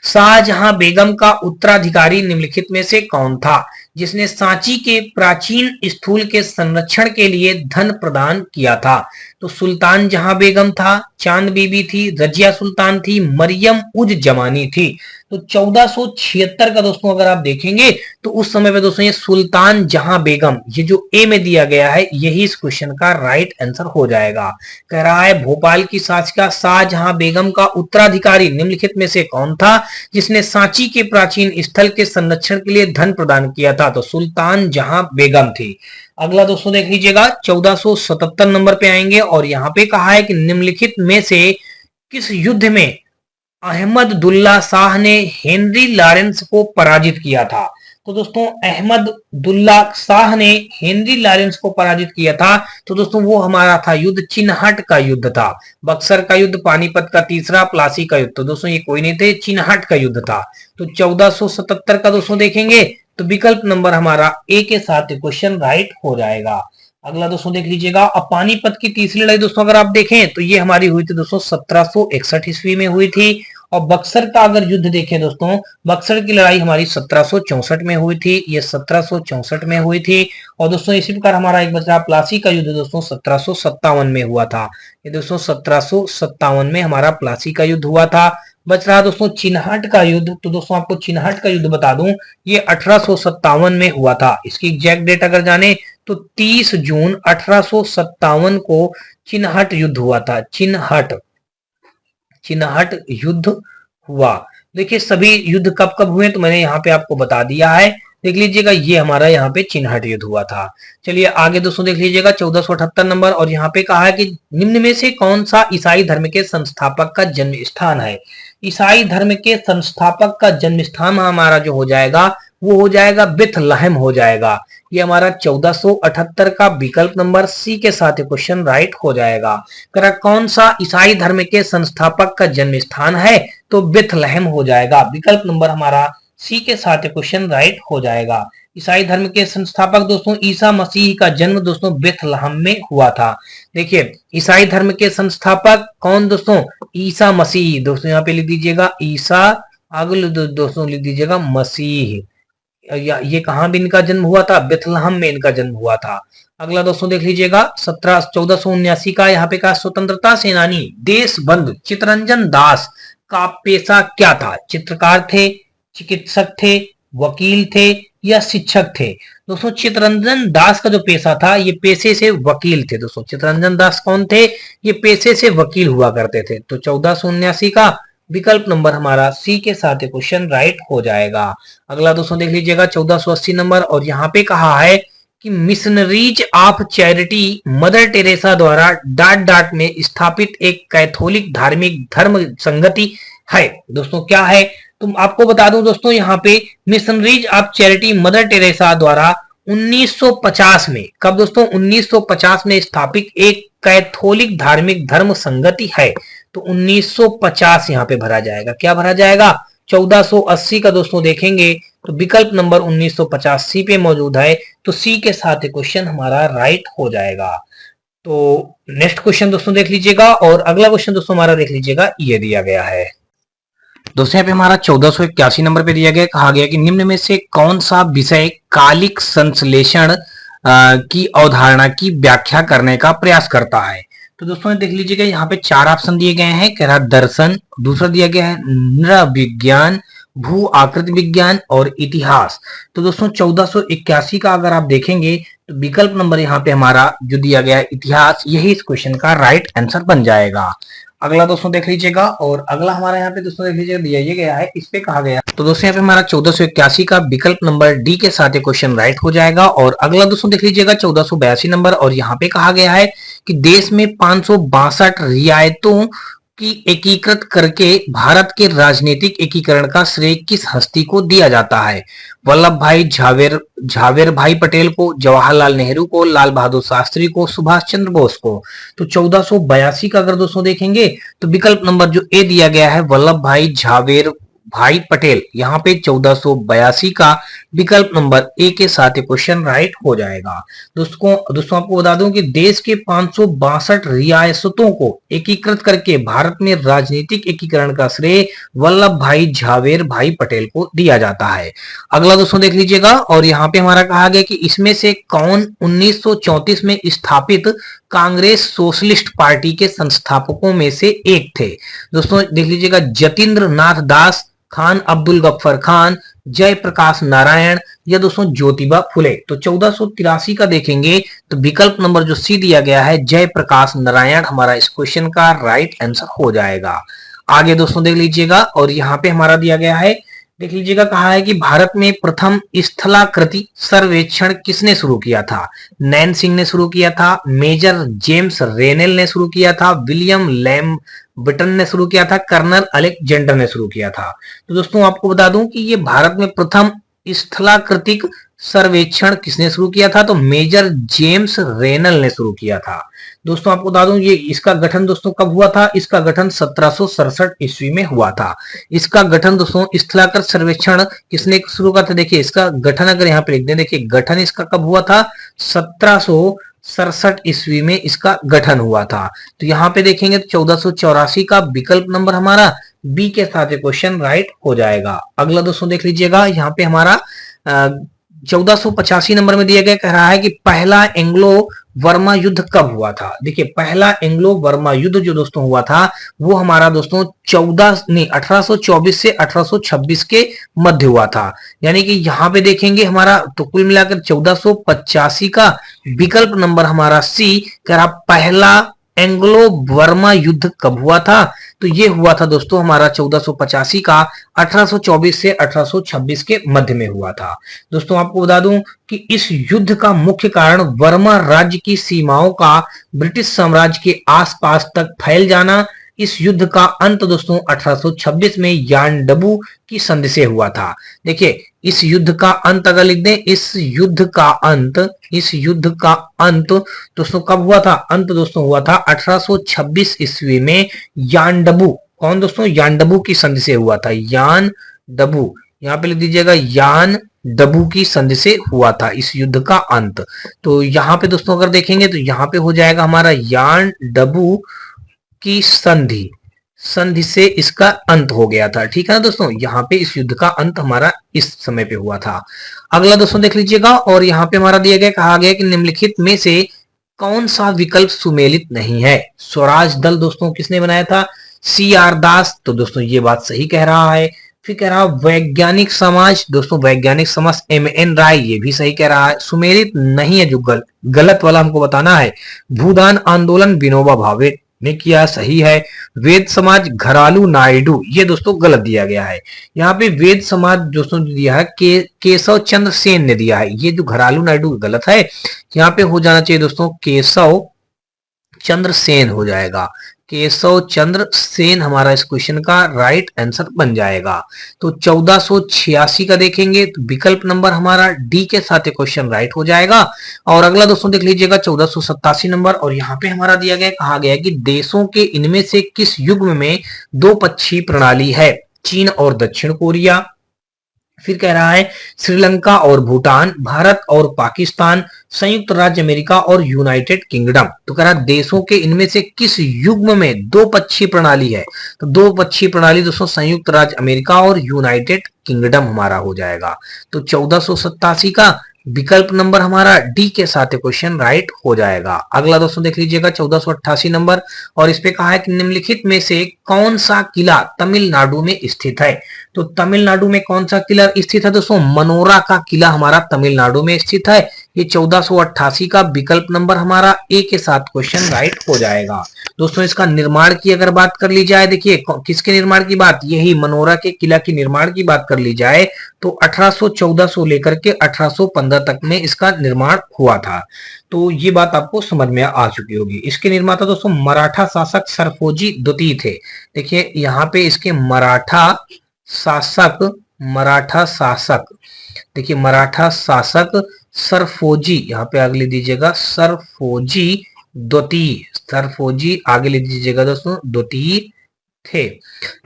शाहजहां बेगम का उत्तराधिकारी निम्नलिखित में से कौन था, जिसने सांची के प्राचीन स्थूल के संरक्षण के लिए धन प्रदान किया था? तो सुल्तान जहां बेगम था, चांद बीबी थी, रजिया सुल्तान थी, मरियम उज जमानी थी। तो 1476 का दोस्तों अगर आप देखेंगे तो उस समय पे दोस्तों ये सुल्तान जहां बेगम, ये जो ए में दिया गया है, यही इस क्वेश्चन का राइट आंसर हो जाएगा। कह रहा है भोपाल की शासिका शाहजहां बेगम का उत्तराधिकारी निम्नलिखित में से कौन था, जिसने सांची के प्राचीन स्थल के संरक्षण के लिए धन प्रदान किया था? तो सुल्तान जहां बेगम थी। अगला दोस्तों देख लीजिएगा, 1477 नंबर पे आएंगे और यहाँ पे कहा है कि निम्नलिखित में से किस युद्ध में अहमद दुल्ला शाह ने हेनरी लॉरेंस को पराजित किया था? तो दोस्तों अहमद दुल्ला शाह ने हेनरी लॉरेंस को पराजित किया था। तो दोस्तों वो हमारा था युद्ध चिन्हट का युद्ध था। बक्सर का युद्ध, पानीपत का तीसरा, प्लासी का युद्ध। तो दोस्तों ये कोई नहीं थे, चिन्हट का युद्ध था। तो 1477 का दोस्तों देखेंगे तो विकल्प नंबर हमारा ए के साथ क्वेश्चन राइट हो जाएगा। अगला दोस्तों देख लीजिएगा, अब पानीपत की तीसरी लड़ाई दोस्तों अगर आप देखें तो ये हमारी हुई थी दोस्तों 1761 ईस्वी में हुई थी। और बक्सर का अगर युद्ध देखें दोस्तों, बक्सर की लड़ाई हमारी 1764 में हुई थी, ये 1764 में हुई थी। और दोस्तों इसी प्रकार हमारा एक बचा प्लासी का युद्ध दोस्तों 1757 में हुआ था। ये दोस्तों 1757 में हमारा प्लासी का युद्ध हुआ था। बच रहा दोस्तों चिन्हट का युद्ध। तो दोस्तों आपको चिन्हट का युद्ध बता दूं, ये 1857 में हुआ था। इसकी एग्जैक्ट डेट अगर जाने तो 30 जून 1857 को चिन्हट युद्ध हुआ था। चिन्हट युद्ध हुआ। देखिए सभी युद्ध कब कब हुए तो मैंने यहाँ पे आपको बता दिया है, देख लीजिएगा। ये हमारा यहाँ पे चिन्हट युद्ध हुआ था। चलिए आगे दोस्तों देख लीजिएगा 1478 नंबर और यहाँ पे कहा है कि निम्न में से कौन सा ईसाई धर्म के संस्थापक का जन्म स्थान है? ईसाई धर्म के संस्थापक का जन्म स्थान हमारा जो हो जाएगा वो हो जाएगा बेथलहम हो जाएगा। ये हमारा 1478 का विकल्प नंबर सी के साथ क्वेश्चन राइट हो जाएगा। करा कौन सा ईसाई धर्म के संस्थापक का जन्म स्थान है? तो बेथलहम हो जाएगा। विकल्प नंबर हमारा सी के साथ क्वेश्चन राइट हो जाएगा। ईसाई धर्म के संस्थापक दोस्तों ईसा मसीह का जन्म दोस्तों बेथलहम में हुआ था। देखिए ईसाई धर्म के संस्थापक कौन दोस्तों? ईसा मसीह। दोस्तों यहाँ पे लिख दीजिएगा ईसा, आगे दोस्तों लिख दीजिएगा मसीह। ये कहां भी इनका जन्म हुआ था? बेथलहम में इनका जन्म हुआ था। अगला दोस्तों देख लीजिएगा 1479 का यहाँ पे कहा स्वतंत्रता सेनानी देशबंधु चित्तरंजन दास का पेशा क्या था? चित्रकार थे, चिकित्सक थे, वकील थे या शिक्षक थे? दोस्तों चित्तरंजन दास का जो पेशा था ये पेशे से वकील थे। दोस्तों चित्तरंजन दास कौन थे? ये पेशे से वकील हुआ करते थे। तो 1479 का विकल्प नंबर हमारा सी के साथ क्वेश्चन राइट हो जाएगा। अगला दोस्तों देख लीजिएगा 1480 नंबर और यहाँ पे कहा है कि missionaries of charity mother Teresa द्वारा डाट में स्थापित एक कैथोलिक धार्मिक धर्म संगति है। दोस्तों क्या है? तो आपको बता दूं दोस्तों यहाँ पे missionaries of charity mother Teresa द्वारा 1950 में, कब दोस्तों? 1950 में स्थापित एक कैथोलिक धार्मिक धर्म संगति है। तो 1950 यहाँ पे भरा जाएगा। क्या भरा जाएगा? 1480 का दोस्तों देखेंगे तो विकल्प नंबर 1950 सी पे मौजूद है। तो सी के साथ क्वेश्चन हमारा राइट हो जाएगा। तो नेक्स्ट क्वेश्चन दोस्तों देख लीजिएगा और अगला क्वेश्चन दोस्तों हमारा देख लीजिएगा, ये दिया गया है दोस्तों यहाँ पे हमारा 1481 नंबर पे दिया गया, कहा गया कि निम्न में से कौन सा विषय कालिक संश्लेषण की अवधारणा की व्याख्या करने का प्रयास करता है? तो दोस्तों देख लीजिएगा यहाँ पे 4 ऑप्शन दिए गए हैं। कह रहा दर्शन, दूसरा दिया गया है नृविज्ञान, भू आकृति विज्ञान और इतिहास। तो दोस्तों 1481 का अगर आप देखेंगे तो विकल्प नंबर यहाँ पे हमारा जो दिया गया है इतिहास, यही इस क्वेश्चन का राइट आंसर बन जाएगा। अगला दोस्तों देख लीजिएगा और अगला हमारा यहाँ पे दोस्तों देख लीजिएगा दिया ये गया है, इस पे कहा गया। तो दोस्तों यहाँ पे हमारा 1481 का विकल्प नंबर डी के साथ क्वेश्चन राइट हो जाएगा। और अगला दोस्तों देख लीजिएगा 1482 नंबर और यहाँ पे कहा गया है कि देश में 562 रियायतों की एकीकृत करके भारत के राजनीतिक एकीकरण का श्रेय किस हस्ती को दिया जाता है? वल्लभ भाई झावेर भाई पटेल को, जवाहरलाल नेहरू को, लाल बहादुर शास्त्री को, सुभाष चंद्र बोस को। तो 1482 का अगर दोस्तों देखेंगे तो विकल्प नंबर जो ए दिया गया है वल्लभ भाई झावेर भाई पटेल, यहाँ पे 1482 का विकल्प नंबर ए के साथ क्वेश्चन राइट हो जाएगा। दोस्तों आपको बता दूं कि देश के 562 रियासतों को एकीकृत करके भारत में राजनीतिक एकीकरण का श्रेय वल्लभ भाई झावेर भाई पटेल को दिया जाता है। अगला दोस्तों देख लीजिएगा, और यहाँ पे हमारा कहा गया कि इसमें से कौन 1934 में स्थापित कांग्रेस सोशलिस्ट पार्टी के संस्थापकों में से एक थे? दोस्तों देख लीजिएगा, जतीन्द्र नाथ दास, खान अब्दुल गफ्फर खान, जयप्रकाश नारायण या दोस्तों ज्योतिबा फुले। तो 1483 का देखेंगे तो विकल्प नंबर जो सी दिया गया है जयप्रकाश नारायण हमारा इस क्वेश्चन का राइट आंसर हो जाएगा। आगे दोस्तों देख लीजिएगा, और यहाँ पे हमारा दिया गया है, देख लीजिएगा, कहा है कि भारत में प्रथम स्थलाकृति सर्वेक्षण किसने शुरू किया था? नैन सिंह ने शुरू किया था, मेजर जेम्स रेनेल ने शुरू किया था, विलियम लैम्बटन ने शुरू किया था, कर्नल अलेक्जेंडर ने शुरू किया था। तो दोस्तों आपको बता दूं कि ये भारत में प्रथम स्थलाकृतिक सर्वेक्षण किसने शुरू किया था? तो मेजर जेम्स रेनल ने शुरू किया था। दोस्तों आपको बता दूं ये इसका गठन दोस्तों कब हुआ था? इसका गठन 1767 ईस्वी में हुआ था। इसका गठन दोस्तों स्थलाकृत सर्वेक्षण किसने शुरू किया था? देखिए इसका गठन अगर यहाँ पे लिख दें, देखिए गठन इसका कब हुआ था? 1767 ईस्वी में इसका गठन हुआ था। तो यहाँ पे देखेंगे तो 1484 का विकल्प नंबर हमारा बी के साथ क्वेश्चन राइट हो जाएगा। अगला दोस्तों देख लीजिएगा, यहाँ पे हमारा 1485 नंबर में दिया गया, कह रहा है कि पहला एंग्लो वर्मा युद्ध कब हुआ था? देखिए पहला एंग्लो वर्मा युद्ध जो दोस्तों हुआ था वो हमारा दोस्तों 1824 से 1826 के मध्य हुआ था। यानी कि यहाँ पे देखेंगे हमारा तो कुल मिलाकर 1485 का विकल्प नंबर हमारा सी कह रहा पहला एंग्लो वर्मा युद्ध कब हुआ था? तो ये हुआ था दोस्तों हमारा 1485 का 1824 से 1826 के मध्य में हुआ था। दोस्तों आपको बता दूं कि इस युद्ध का मुख्य कारण वर्मा राज्य की सीमाओं का ब्रिटिश साम्राज्य के आसपास तक फैल जाना। इस युद्ध का अंत दोस्तों 1826 में यानडबू की संधि से हुआ था। देखिए इस युद्ध का अंत अगर लिख दें, इस युद्ध का अंत दोस्तों कब हुआ था? अंत दोस्तों हुआ था 1826 ईस्वी में यानडबू। कौन दोस्तों? यानडबू की संधि से हुआ था। यानडबू, यहाँ पे लिख दीजिएगा, यानडबू की संधि से हुआ था इस युद्ध का अंत। तो यहाँ पे दोस्तों अगर देखेंगे तो यहाँ पे हो जाएगा हमारा यानडबू की संधि से इसका अंत हो गया था। ठीक है ना दोस्तों, यहाँ पे इस युद्ध का अंत हमारा इस समय पे हुआ था। अगला दोस्तों देख लीजिएगा, और यहाँ पे हमारा दिया गया, कहा गया कि निम्नलिखित में से कौन सा विकल्प सुमेलित नहीं है? स्वराज दल दोस्तों किसने बनाया था? CR दास। तो दोस्तों ये बात सही कह रहा है। फिर कह रहा वैज्ञानिक समाज, दोस्तों वैज्ञानिक समाज MN राय, ये भी सही कह रहा है। सुमेलित नहीं है, जो गलत वाला हमको बताना है। भूदान आंदोलन विनोबा भावे ने किया, सही है। वेद समाज घरालू नायडू, ये दोस्तों गलत दिया गया है। यहाँ पे वेद समाज दोस्तों दिया है केशव चंद्र सेन ने दिया है। ये जो घरालू नायडू गलत है, यहाँ पे हो जाना चाहिए दोस्तों केशव चंद्र सेन हो जाएगा। केशव चंद्र सेन हमारा इस क्वेश्चन का राइट आंसर बन जाएगा। तो 1486 का देखेंगे तो विकल्प नंबर हमारा डी के साथ क्वेश्चन राइट हो जाएगा। और अगला दोस्तों देख लीजिएगा 1487 नंबर, और यहाँ पे हमारा दिया गया, कहा गया कि देशों के इनमें से किस युग्म में दो पक्षीय प्रणाली है? चीन और दक्षिण कोरिया। फिर कह रहा है श्रीलंका और भूटान, भारत और पाकिस्तान, संयुक्त राज्य अमेरिका और यूनाइटेड किंगडम। तो कह रहा है देशों के इनमें से किस युग्म में दो पक्षीय प्रणाली है? तो दो पक्षीय प्रणाली दोस्तों संयुक्त राज्य अमेरिका और यूनाइटेड किंगडम हमारा हो जाएगा। तो 1487 का विकल्प नंबर हमारा डी के साथ क्वेश्चन राइट हो जाएगा। अगला दोस्तों देख लीजिएगा 1488 नंबर, और इस पे कहा है कि निम्नलिखित में से कौन सा किला तमिलनाडु में स्थित है? तो तमिलनाडु में कौन सा किला स्थित है दोस्तों? मनोरा का किला हमारा तमिलनाडु में स्थित है। ये 1488 का विकल्प नंबर हमारा ए के साथ क्वेश्चन राइट हो जाएगा। दोस्तों इसका निर्माण की अगर बात कर ली जाए, देखिए किसके निर्माण की बात, यही मनोरा के किला की निर्माण की बात कर ली जाए तो 1814 से लेकर के 1815 तक में इसका निर्माण हुआ था। तो ये बात आपको समझ में आ चुकी होगी। इसके निर्माता दोस्तों मराठा शासक सरफोजी द्वितीय थे। देखिए यहाँ पे इसके मराठा शासक देखिए मराठा शासक सरफोजी, यहाँ पे आगे ले दीजिएगा सरफोजी आगे ले दीजिएगा दोस्तों द्वितीय थे।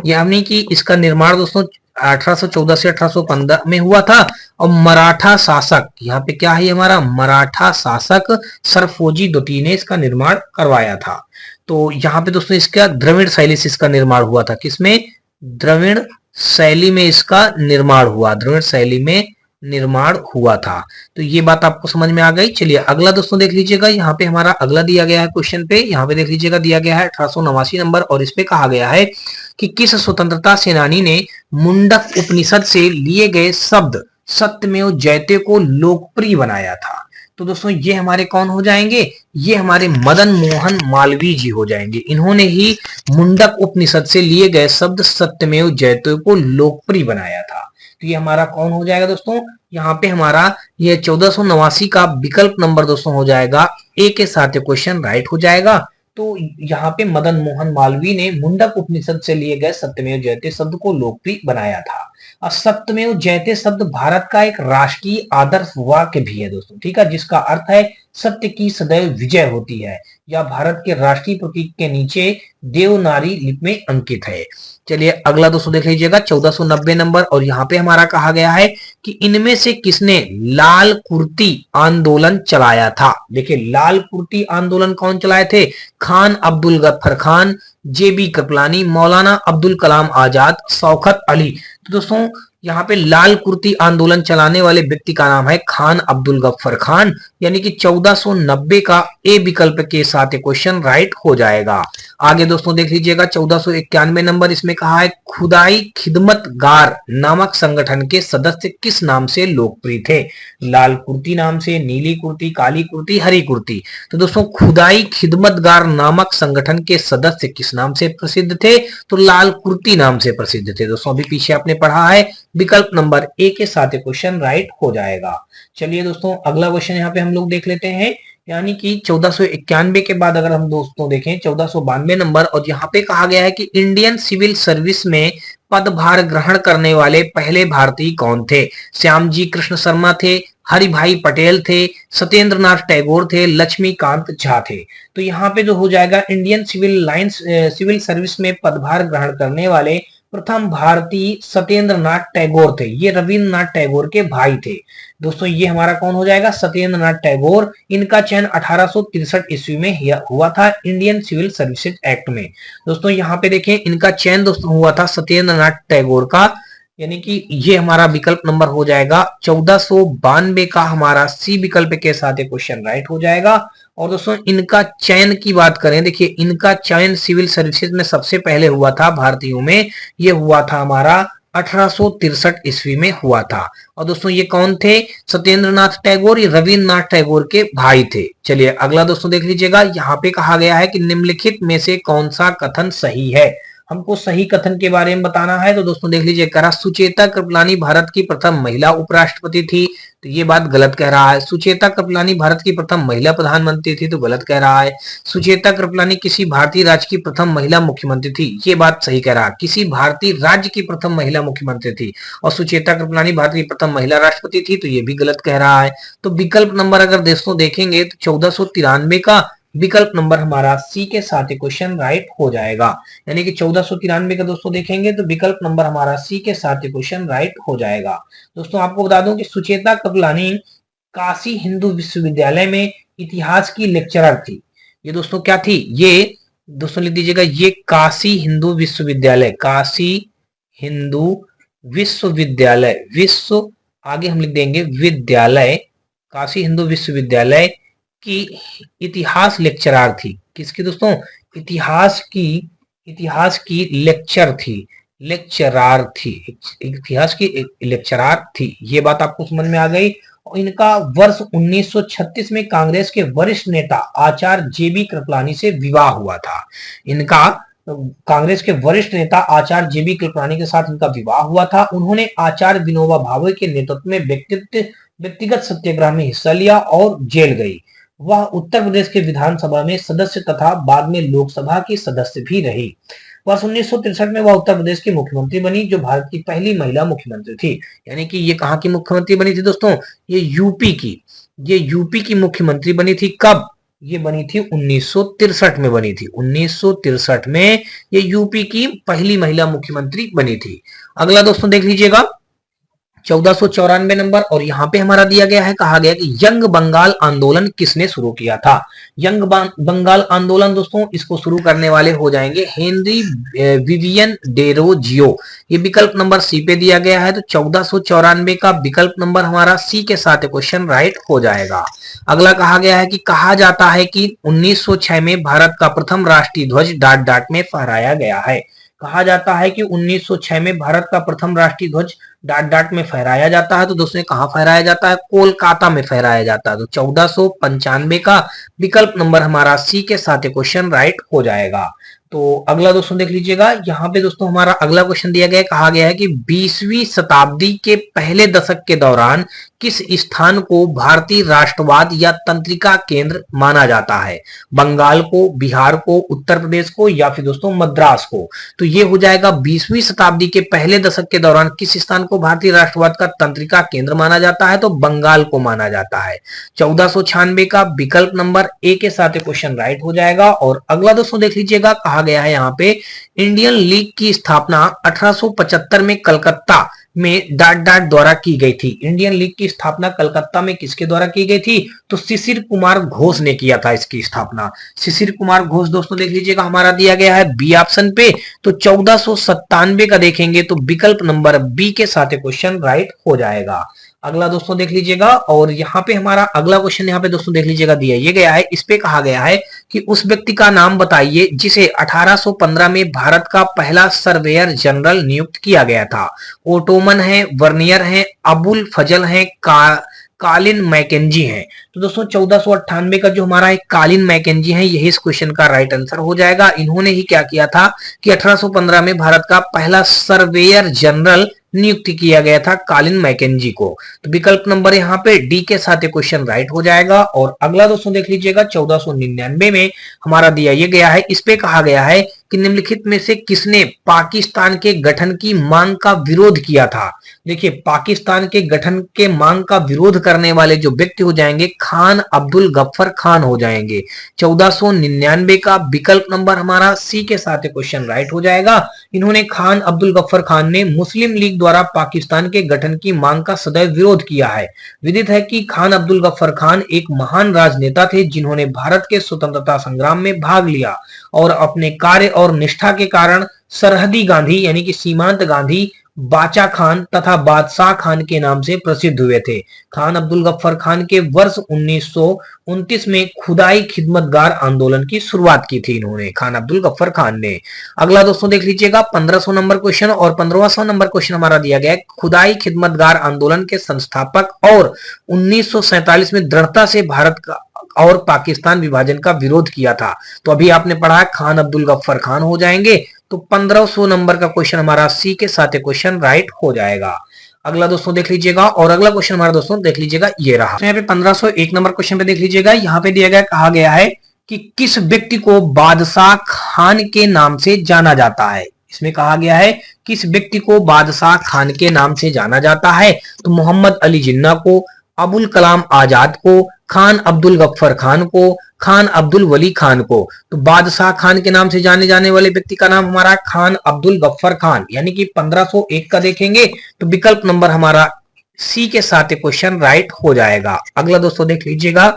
यानी कि इसका निर्माण दोस्तों 1814 से 1815 में हुआ था। और मराठा शासक, यहाँ पे क्या है हमारा मराठा शासक सरफोजी द्वितीय ने इसका निर्माण करवाया था। तो यहाँ पे दोस्तों इसका द्रविड़ शैली से इसका निर्माण हुआ था। किसमें? द्रविड़ शैली में इसका निर्माण हुआ था। तो ये बात आपको समझ में आ गई। चलिए अगला दोस्तों देख लीजिएगा, यहाँ पे हमारा अगला दिया गया है क्वेश्चन पे, यहाँ पे देख लीजिएगा दिया गया है 1889 नंबर और इस पे कहा गया है कि किस स्वतंत्रता सेनानी ने मुंडक उपनिषद से लिए गए शब्द सत्यमेव जयते को लोकप्रिय बनाया था। तो दोस्तों ये हमारे कौन हो जाएंगे? ये हमारे मदन मोहन मालवीय जी हो जाएंगे। इन्होंने ही मुंडक उपनिषद से लिए गए शब्द सत्यमेव जयते को लोकप्रिय बनाया था। तो ये हमारा कौन हो जाएगा दोस्तों? यहाँ पे हमारा ये 1489 का विकल्प नंबर दोस्तों हो जाएगा ए के साथ क्वेश्चन राइट हो जाएगा। तो यहाँ पे मदन मोहन मालवीय ने मुंडक उपनिषद से लिए गए सत्यमेव जयते शब्द को लोकप्रिय बनाया था। और सत्यमेव जयते शब्द भारत का एक राष्ट्रीय आदर्श वाक्य भी है दोस्तों, ठीक है, जिसका अर्थ है सत्य की सदैव विजय होती है। यह भारत के राष्ट्रीय प्रतीक के नीचे देवनागरी लिपि में अंकित है। चलिए अगला दोस्तों देख लीजिएगा 1490 नंबर और यहाँ पे हमारा कहा गया है कि इनमें से किसने लाल कुर्ती आंदोलन चलाया था। देखिए लाल कुर्ती आंदोलन कौन चलाए थे? खान अब्दुल गफ्फर खान, जेबी कृपलानी, मौलाना अब्दुल कलाम आजाद, शौकत अली। तो दोस्तों यहाँ पे लाल कुर्ती आंदोलन चलाने वाले व्यक्ति का नाम है खान अब्दुल गफ्फर खान, यानी कि 1490 का ए विकल्प के साथ क्वेश्चन राइट हो जाएगा। आगे दोस्तों देख लीजिएगा 1491 नंबर, इसमें कहा है खुदाई खिदमतगार नामक संगठन के सदस्य किस नाम से लोकप्रिय थे? लाल कुर्ती नाम से, नीली कुर्ती, काली कुर्ती, हरी कुर्ती। तो दोस्तों खुदाई खिदमतगार नामक संगठन के सदस्य किस नाम से प्रसिद्ध थे? तो लाल कुर्ती नाम से प्रसिद्ध थे। दोस्तों अभी पीछे आपने पढ़ा है, विकल्प नंबर ए के साथ क्वेश्चन राइट हो जाएगा। चलिए दोस्तों अगला क्वेश्चन यहाँ पे हम लोग देख लेते हैं, यानी कि 1491 के बाद अगर हम दोस्तों देखें 1492 नंबर और यहाँ पे कहा गया है कि इंडियन सिविल सर्विस में पदभार ग्रहण करने वाले पहले भारतीय कौन थे? श्यामजी कृष्ण शर्मा थे, हरिभाई पटेल थे, सत्येंद्र नाथ टैगोर थे, लक्ष्मीकांत झा थे। तो यहाँ पे जो हो जाएगा इंडियन सिविल सर्विस में पदभार ग्रहण करने वाले प्रथम भारतीय सत्येंद्र नाथ टैगोर थे। ये रविन्द्रनाथ टैगोर के भाई थे। दोस्तों ये हमारा कौन हो जाएगा? सत्येंद्र नाथ टैगोर। इनका चयन 1863 ईस्वी में हुआ था इंडियन सिविल सर्विसेज एक्ट में। दोस्तों यहाँ पे देखें इनका चयन दोस्तों हुआ था सत्येंद्र नाथ टैगोर का, यानी कि ये हमारा विकल्प नंबर हो जाएगा 1492 का हमारा सी विकल्प के साथ क्वेश्चन राइट हो जाएगा। और दोस्तों इनका चयन की बात करें, देखिए इनका चयन सिविल सर्विसेज में सबसे पहले हुआ था भारतीयों में, ये हुआ था हमारा 1863 ईस्वी में हुआ था। और दोस्तों ये कौन थे? सत्येंद्र नाथ टैगोर, ये रविन्द्रनाथ टैगोर के भाई थे। चलिए अगला दोस्तों देख लीजिएगा, यहाँ पे कहा गया है कि निम्नलिखित में से कौन सा कथन सही है? हमको सही कथन के बारे में बताना है। तो दोस्तों देख लीजिए, कह रहा सुचेता कृपलानी भारत की प्रथम महिला उपराष्ट्रपति थी, तो ये बात गलत कह रहा है। सुचेता कृपलानी भारत की प्रथम महिला प्रधानमंत्री थी, तो गलत कह रहा है। सुचेता कृपलानी किसी भारतीय राज्य की प्रथम महिला मुख्यमंत्री थी, ये बात सही कह रहा है। किसी भारतीय राज्य की प्रथम महिला मुख्यमंत्री थी। और सुचेता कृपलानी भारत की प्रथम महिला राष्ट्रपति थी, तो ये भी गलत कह रहा है। तो विकल्प नंबर अगर दोस्तों देखेंगे तो 1493 का विकल्प नंबर हमारा सी के साथ क्वेश्चन राइट हो जाएगा। यानी कि 1493 का दोस्तों देखेंगे तो विकल्प नंबर हमारा सी के साथ क्वेश्चन राइट हो जाएगा। दोस्तों आपको बता दूं कि सुचेता कृपलानी काशी हिंदू विश्वविद्यालय में इतिहास की लेक्चरर थी। ये दोस्तों क्या थी? ये दोस्तों लिख दीजिएगा, ये काशी हिंदू विश्वविद्यालय, काशी हिंदू विश्वविद्यालय, विश्व आगे हम लिख देंगे विद्यालय, काशी हिंदू विश्वविद्यालय की इतिहास लेक्चरार थी। किसकी दोस्तों? इतिहास की लेक्चरार थी, इतिहास की लेक्चरार थी। ये बात आपको समझ में आ गई। इनका वर्ष 1936 में कांग्रेस के वरिष्ठ नेता आचार्य जेबी कृपलानी से विवाह हुआ था। इनका कांग्रेस के वरिष्ठ नेता आचार्य जेबी कृपलानी के साथ इनका विवाह हुआ था। उन्होंने आचार्य विनोबा भावे के नेतृत्व में व्यक्तिगत सत्याग्रह में हिस्सा लिया और जेल गई। वह उत्तर प्रदेश के विधानसभा में सदस्य तथा बाद में लोकसभा की सदस्य भी रही। वर्ष 1963 में वह उत्तर प्रदेश की मुख्यमंत्री बनी, जो भारत की पहली महिला मुख्यमंत्री थी। यानी कि ये कहाँ की मुख्यमंत्री बनी थी दोस्तों? ये यूपी की मुख्यमंत्री बनी थी। कब? ये बनी थी 1963 में बनी थी। 1963 में ये यूपी की पहली महिला मुख्यमंत्री बनी थी। अगला दोस्तों देख लीजिएगा 1494 नंबर, और यहाँ पे हमारा दिया गया है, कहा गया कि यंग बंगाल आंदोलन किसने शुरू किया था? यंग बंगाल आंदोलन दोस्तों, इसको शुरू करने वाले हो जाएंगे हेनरी विवियन डेरोजियो। ये विकल्प नंबर सी पे दिया गया है, तो 1494 का विकल्प नंबर हमारा सी के साथ क्वेश्चन राइट हो जाएगा। अगला कहा गया है कि कहा जाता है कि 1906 में भारत का प्रथम राष्ट्रीय ध्वज डाट डाट में फहराया गया है। कहा जाता है कि 1906 में भारत का प्रथम राष्ट्रीय ध्वज डाट डाट में फहराया जाता है। तो दोस्तों कहाँ फहराया जाता है? कोलकाता में फहराया जाता है। तो 1495 का विकल्प नंबर हमारा सी के साथ क्वेश्चन राइट हो जाएगा। तो अगला दोस्तों देख लीजिएगा, यहाँ पे दोस्तों हमारा अगला क्वेश्चन दिया गया है, कहा गया है कि 20वीं शताब्दी के पहले दशक के दौरान किस स्थान को भारतीय राष्ट्रवाद या तंत्रिका केंद्र माना जाता है? बंगाल को, बिहार को, उत्तर प्रदेश को, या फिर दोस्तों मद्रास को? तो ये हो जाएगा 20वीं शताब्दी के पहले दशक के दौरान किस स्थान को भारतीय राष्ट्रवाद का तंत्रिका केंद्र माना जाता है? तो बंगाल को माना जाता है। 1496 का विकल्प नंबर ए के साथ क्वेश्चन राइट हो जाएगा। और अगला दोस्तों देख लीजिएगा, कहा गया है यहाँ पे इंडियन लीग की स्थापना 1875 में कलकत्ता में डाट डाट द्वारा की गई थी। इंडियन लीग की स्थापना कलकत्ता में किसके द्वारा की गई थी? तो शिशिर कुमार घोष ने किया था इसकी स्थापना। शिशिर कुमार घोष दोस्तों देख लीजिएगा, हमारा दिया गया है बी ऑप्शन पे। तो 1497 का देखेंगे तो विकल्प नंबर बी के साथ क्वेश्चन राइट हो जाएगा। अगला दोस्तों देख लीजिएगा, और यहाँ पे हमारा अगला क्वेश्चन यहाँ पे दोस्तों देख लीजिएगा दिया ये गया है। इस पे कहा गया है कि उस व्यक्ति का नाम बताइए जिसे 1815 में भारत का पहला सर्वेयर जनरल नियुक्त किया गया था। ओटोमन है, वर्नियर है, अबुल फजल है, कालिन मैकेंजी है। तो दोस्तों 1498 का जो हमारा एक कालिन मैकेंजी है, यही इस क्वेश्चन का राइट आंसर हो जाएगा। इन्होंने ही क्या किया था कि 1815 में भारत का पहला सर्वेयर जनरल नियुक्त किया गया था कालिन मैकेंजी को। तो विकल्प नंबर यहाँ पे डी के साथ क्वेश्चन राइट हो जाएगा। और अगला दोस्तों देख लीजिएगा 1499 में हमारा दिया ये गया है। इस पे कहा गया है कि निम्नलिखित में से किसने पाकिस्तान के गठन की मांग का विरोध किया था? देखिए, पाकिस्तान के गठन के मांग का विरोध करने वाले जो व्यक्ति हो जाएंगे, खान अब्दुल गफ्फर खान हो जाएंगे। 1499 का विकल्प नंबर हमारा सी के साथ क्वेश्चन राइट हो जाएगा। इन्होंने, खान अब्दुल गफ्फर खान ने मुस्लिम लीग द्वारा पाकिस्तान के गठन की मांग का सदैव विरोध किया है। विदित है कि खान अब्दुल गफ्फर खान एक महान राजनेता थे जिन्होंने भारत के स्वतंत्रता संग्राम में भाग लिया और अपने कार्य और निष्ठा के कारण सरहदी गांधी यानी कि सीमांत गांधी, बाचा खान तथा बादशाह खान के नाम से प्रसिद्ध हुए थे। खान अब्दुल गफ्फर खान के वर्ष 1929 में खुदाई खिदमतगार आंदोलन की शुरुआत की थी इन्होंने, खान अब्दुल गफ्फर खान ने। अगला दोस्तों देख लीजिएगा 1500 नंबर क्वेश्चन, और 1500 नंबर क्वेश्चन हमारा दिया गया है, खुदाई खिदमतगार आंदोलन के संस्थापक और 1947 में दृढ़ता से भारत का और पाकिस्तान विभाजन का विरोध किया था। तो अभी आपने पढ़ा है खान अब्दुल गफ्फर खान हो जाएंगे। तो 1500 नंबर का क्वेश्चन हमारा सी के साथ क्वेश्चन राइट हो जाएगा। अगला दोस्तों देख लीजिएगा, और अगला क्वेश्चन हमारा दोस्तों देख लीजिएगा ये रहा। तो यहाँ पे 1501 नंबर क्वेश्चन पे देख लीजिएगा, यहाँ पे दिया गया, कहा गया है कि किस व्यक्ति को बादशाह खान के नाम से जाना जाता है? इसमें कहा गया है किस व्यक्ति को बादशाह खान के नाम से जाना जाता है? तो मोहम्मद अली जिन्ना को, अबुल कलाम आजाद को, खान अब्दुल गफ्फर खान को, खान अब्दुल वली खान को। तो बादशाह खान के नाम से जाने जाने वाले व्यक्ति का नाम हमारा खान अब्दुल गफ्फर खान, यानी कि 1501 का देखेंगे तो विकल्प नंबर हमारा सी के साथ क्वेश्चन राइट हो जाएगा। अगला दोस्तों देख लीजिएगा,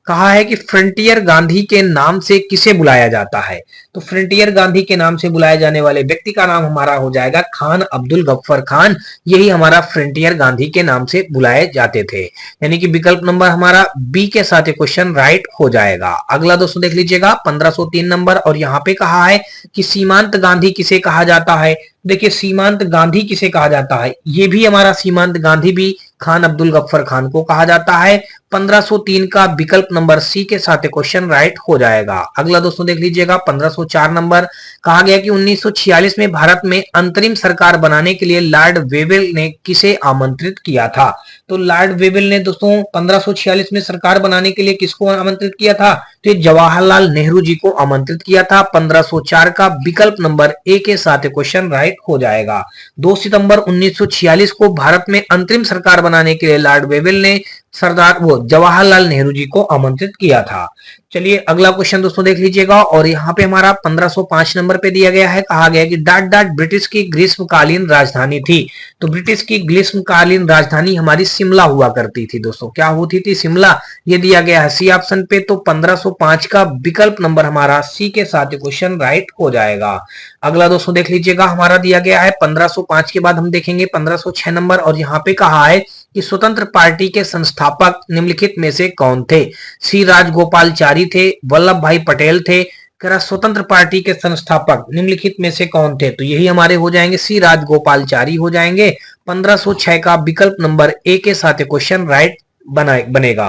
कहा है कि फ्रंटियर गांधी के नाम से किसे बुलाया जाता है? तो फ्रंटियर गांधी के नाम से बुलाए जाने वाले व्यक्ति का नाम हमारा हो जाएगा खान अब्दुल गफ्फर खान। यही हमारा फ्रंटियर गांधी के नाम से बुलाए जाते थे, यानी कि विकल्प नंबर हमारा बी के साथ क्वेश्चन राइट हो जाएगा। अगला दोस्तों देख लीजिएगा 1503 नंबर, और यहाँ पे कहा है कि सीमांत गांधी किसे कहा जाता है? देखिए, सीमांत गांधी किसे कहा जाता है, ये भी हमारा सीमांत गांधी भी खान अब्दुल गफ्फर खान को कहा जाता है। 1503 का विकल्प नंबर सी के साथ क्वेश्चन राइट हो जाएगा। अगला दोस्तों देख लीजिएगा 1504 नंबर, कहा गया कि 1946 में भारत में अंतरिम सरकार बनाने के लिए लॉर्ड वेवेल ने किसे आमंत्रित किया था। तो लॉर्ड वेवेल ने दोस्तों 1546 में सरकार बनाने के लिए किसको आमंत्रित किया था, तो जवाहरलाल नेहरू जी को आमंत्रित किया था। 1504 का विकल्प नंबर ए के साथ क्वेश्चन राइट हो जाएगा। 2 सितंबर 1946 को भारत में अंतरिम सरकार बनाने के लिए लॉर्ड वेवेल ने जवाहरलाल नेहरू जी को आमंत्रित किया था। चलिए अगला क्वेश्चन दोस्तों देख लीजिएगा, और यहाँ पे हमारा 1505 नंबर पे दिया गया है, कहा गया कि डॉट डॉट ब्रिटिश की ग्रीष्मकालीन राजधानी थी। तो ब्रिटिश की ग्रीष्मकालीन राजधानी हमारी शिमला हुआ करती थी दोस्तों। क्या होती थी, शिमला। ये दिया गया है सी ऑप्शन पे। तो 1505 का विकल्प नंबर हमारा सी के साथ क्वेश्चन राइट हो जाएगा। अगला दोस्तों देख लीजिएगा, हमारा दिया गया है 1505 के बाद हम देखेंगे 1506 नंबर, और यहाँ पे कहा है कि स्वतंत्र पार्टी के संस्थापक निम्नलिखित में से कौन थे। सी राजगोपालचारी थे, वल्लभ भाई पटेल थे। स्वतंत्र पार्टी के संस्थापक निम्नलिखित में से कौन थे, तो यही हमारे हो जाएंगे सी राजगोपालचारी हो जाएंगे। 1506 का विकल्प नंबर ए के साथ क्वेश्चन राइट बनेगा।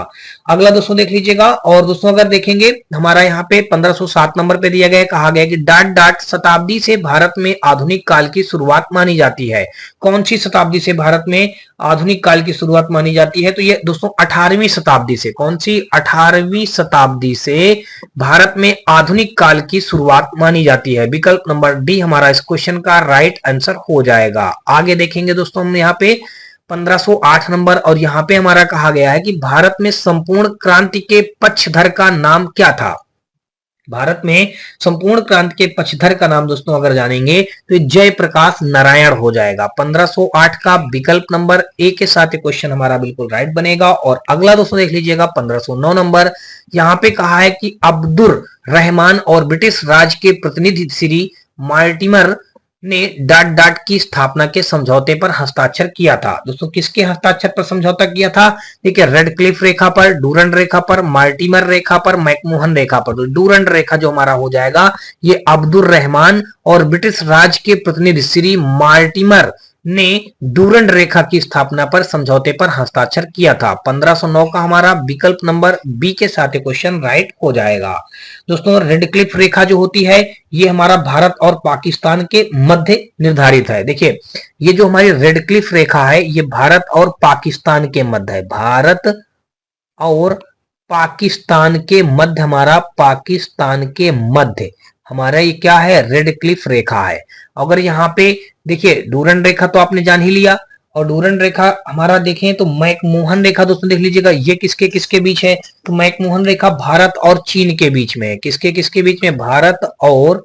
अगला दोस्तों देख लीजिएगा, और दोस्तों अगर देखेंगे हमारा यहाँ पे 1507 नंबर पे दिया गया, कहा गया कि डॉट डॉट शताब्दी से भारत में आधुनिक काल की शुरुआत मानी जाती है। कौन सी शताब्दी से भारत में आधुनिक काल की शुरुआत मानी जाती है, तो ये दोस्तों 18वीं शताब्दी से। कौन सी, 18वीं शताब्दी से भारत में आधुनिक काल की शुरुआत मानी जाती है। विकल्प नंबर डी हमारा इस क्वेश्चन का राइट आंसर हो जाएगा। आगे देखेंगे दोस्तों हम यहाँ पे 1508 नंबर, और यहां पे हमारा कहा गया है कि भारत में संपूर्ण क्रांति के पक्षधर का नाम क्या था। भारत में संपूर्ण क्रांति के पक्षधर का नाम दोस्तों अगर जानेंगे तो जयप्रकाश नारायण हो जाएगा। 1508 का विकल्प नंबर ए के साथ क्वेश्चन हमारा बिल्कुल राइट बनेगा। और अगला दोस्तों देख लीजिएगा 1509 नंबर, यहां पे कहा है कि अब्दुर रहमान और ब्रिटिश राज के प्रतिनिधि श्री मार्टिमर ने डॉट डॉट की स्थापना के समझौते पर हस्ताक्षर किया था। दोस्तों किसके हस्ताक्षर पर समझौता किया था, देखिए रेडक्लिफ रेखा पर, डूरंड रेखा पर, मार्टिमर रेखा पर, मैकमोहन रेखा पर। तो डूरंड रेखा जो हमारा हो जाएगा ये अब्दुर रहमान और ब्रिटिश राज के प्रतिनिधि श्री मार्टिमर ने डूरंड रेखा की स्थापना पर समझौते पर हस्ताक्षर किया था। 1509 का हमारा विकल्प नंबर बी के साथ क्वेश्चन राइट हो जाएगा। दोस्तों रेडक्लिफ रेखा जो होती है ये हमारा भारत और पाकिस्तान के मध्य निर्धारित है। देखिए ये जो हमारी रेडक्लिफ रेखा है ये भारत और पाकिस्तान के मध्य है। भारत और पाकिस्तान के मध्य, हमारा पाकिस्तान के मध्य हमारा ये क्या है, रेडक्लिफ रेखा है। अगर यहाँ पे देखिए डूरंड रेखा तो आपने जान ही लिया, और डूरंड रेखा हमारा देखें तो मैकमोहन रेखा दोस्तों देख लीजिएगा ये किसके किसके बीच है, तो मैकमोहन रेखा भारत और चीन के बीच में है। किसके किसके बीच में, भारत और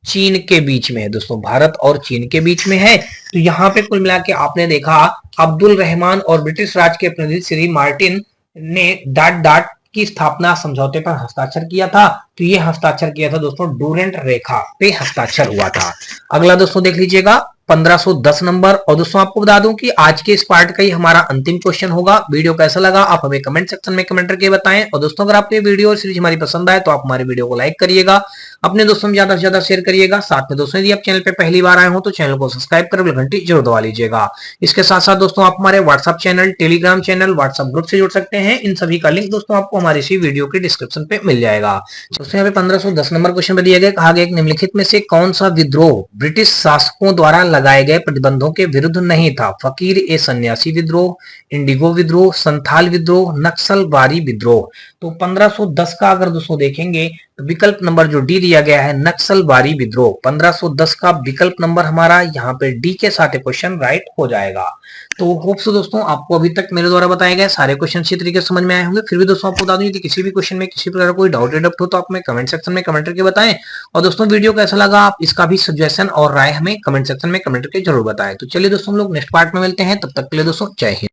चीन के बीच में है दोस्तों, भारत और चीन के बीच में है। तो यहाँ पे कुल मिला के आपने देखा अब्दुल रहमान और ब्रिटिश राज के प्रतिनिधि श्री मार्टिन ने डॉट डॉट की स्थापना समझौते पर हस्ताक्षर किया था। तो ये हस्ताक्षर किया था दोस्तों डूरंड रेखा पे हस्ताक्षर हुआ था। अगला दोस्तों देख लीजिएगा 1510 नंबर, और दोस्तों आपको बता दूं कि आज के इस पार्ट का ही हमारा अंतिम क्वेश्चन होगा। वीडियो कैसा लगा आप हमें कमेंट सेक्शन में कमेंट करके बताएं, और दोस्तों अगर आपको ये वीडियो और सीरीज हमारी पसंद आए तो आप हमारे वीडियो को लाइक करिएगा, अपने दोस्तों में ज्यादा से ज्यादा शेयर करिएगा। साथ में दोस्तों यदि आप चैनल पे पहली बार आए हो तो चैनल को सब्सक्राइब कर बेल घंटी जरूर दबा लीजिएगा। इसके साथ साथ दोस्तों आप हमारे WhatsApp channel, Telegram channel, WhatsApp group से जुड़ सकते हैं। इन सभी का लिंक दोस्तों आपको हमारे इसी वीडियो के डिस्क्रिप्शन पे मिल जाएगा। दोस्तों यहाँ पे 1510 नंबर क्वेश्चन में दिया गया, कहा गया निम्नलिखित में से कौन सा विद्रोह ब्रिटिश शासकों द्वारा लगाए गए प्रतिबंधों के विरुद्ध नहीं था। फकीर ए सन्यासी विद्रोह, इंडिगो विद्रोह, संथाल विद्रोह, नक्सलवादी विद्रोह। तो 1510 का अगर दोस्तों देखेंगे तो विकल्प नंबर जो डी दिया गया है नक्सलवादी विद्रोह। 1510 का विकल्प नंबर हमारा यहाँ पे डी के साथ क्वेश्चन राइट हो जाएगा। तो होप सो दोस्तों आपको अभी तक मेरे द्वारा बताए गए सारे क्वेश्चन अच्छी तरीके से समझ में आए होंगे। फिर भी दोस्तों आपको बता दूं यदि किसी भी क्वेश्चन में किसी प्रकार कोई डाउट हो तो आप हमें कमेंट सेक्शन में कमेंट करके बताएं, और दोस्तों वीडियो कैसा लगा आप इसका भी सजेशन और राय हमें कमेंट सेक्शन में कमेंट करके जरूर बताएं। तो चलिए दोस्तों हम लोग नेक्स्ट पार्ट में मिलते हैं, तब तक के लिए दोस्तों जय हिंद।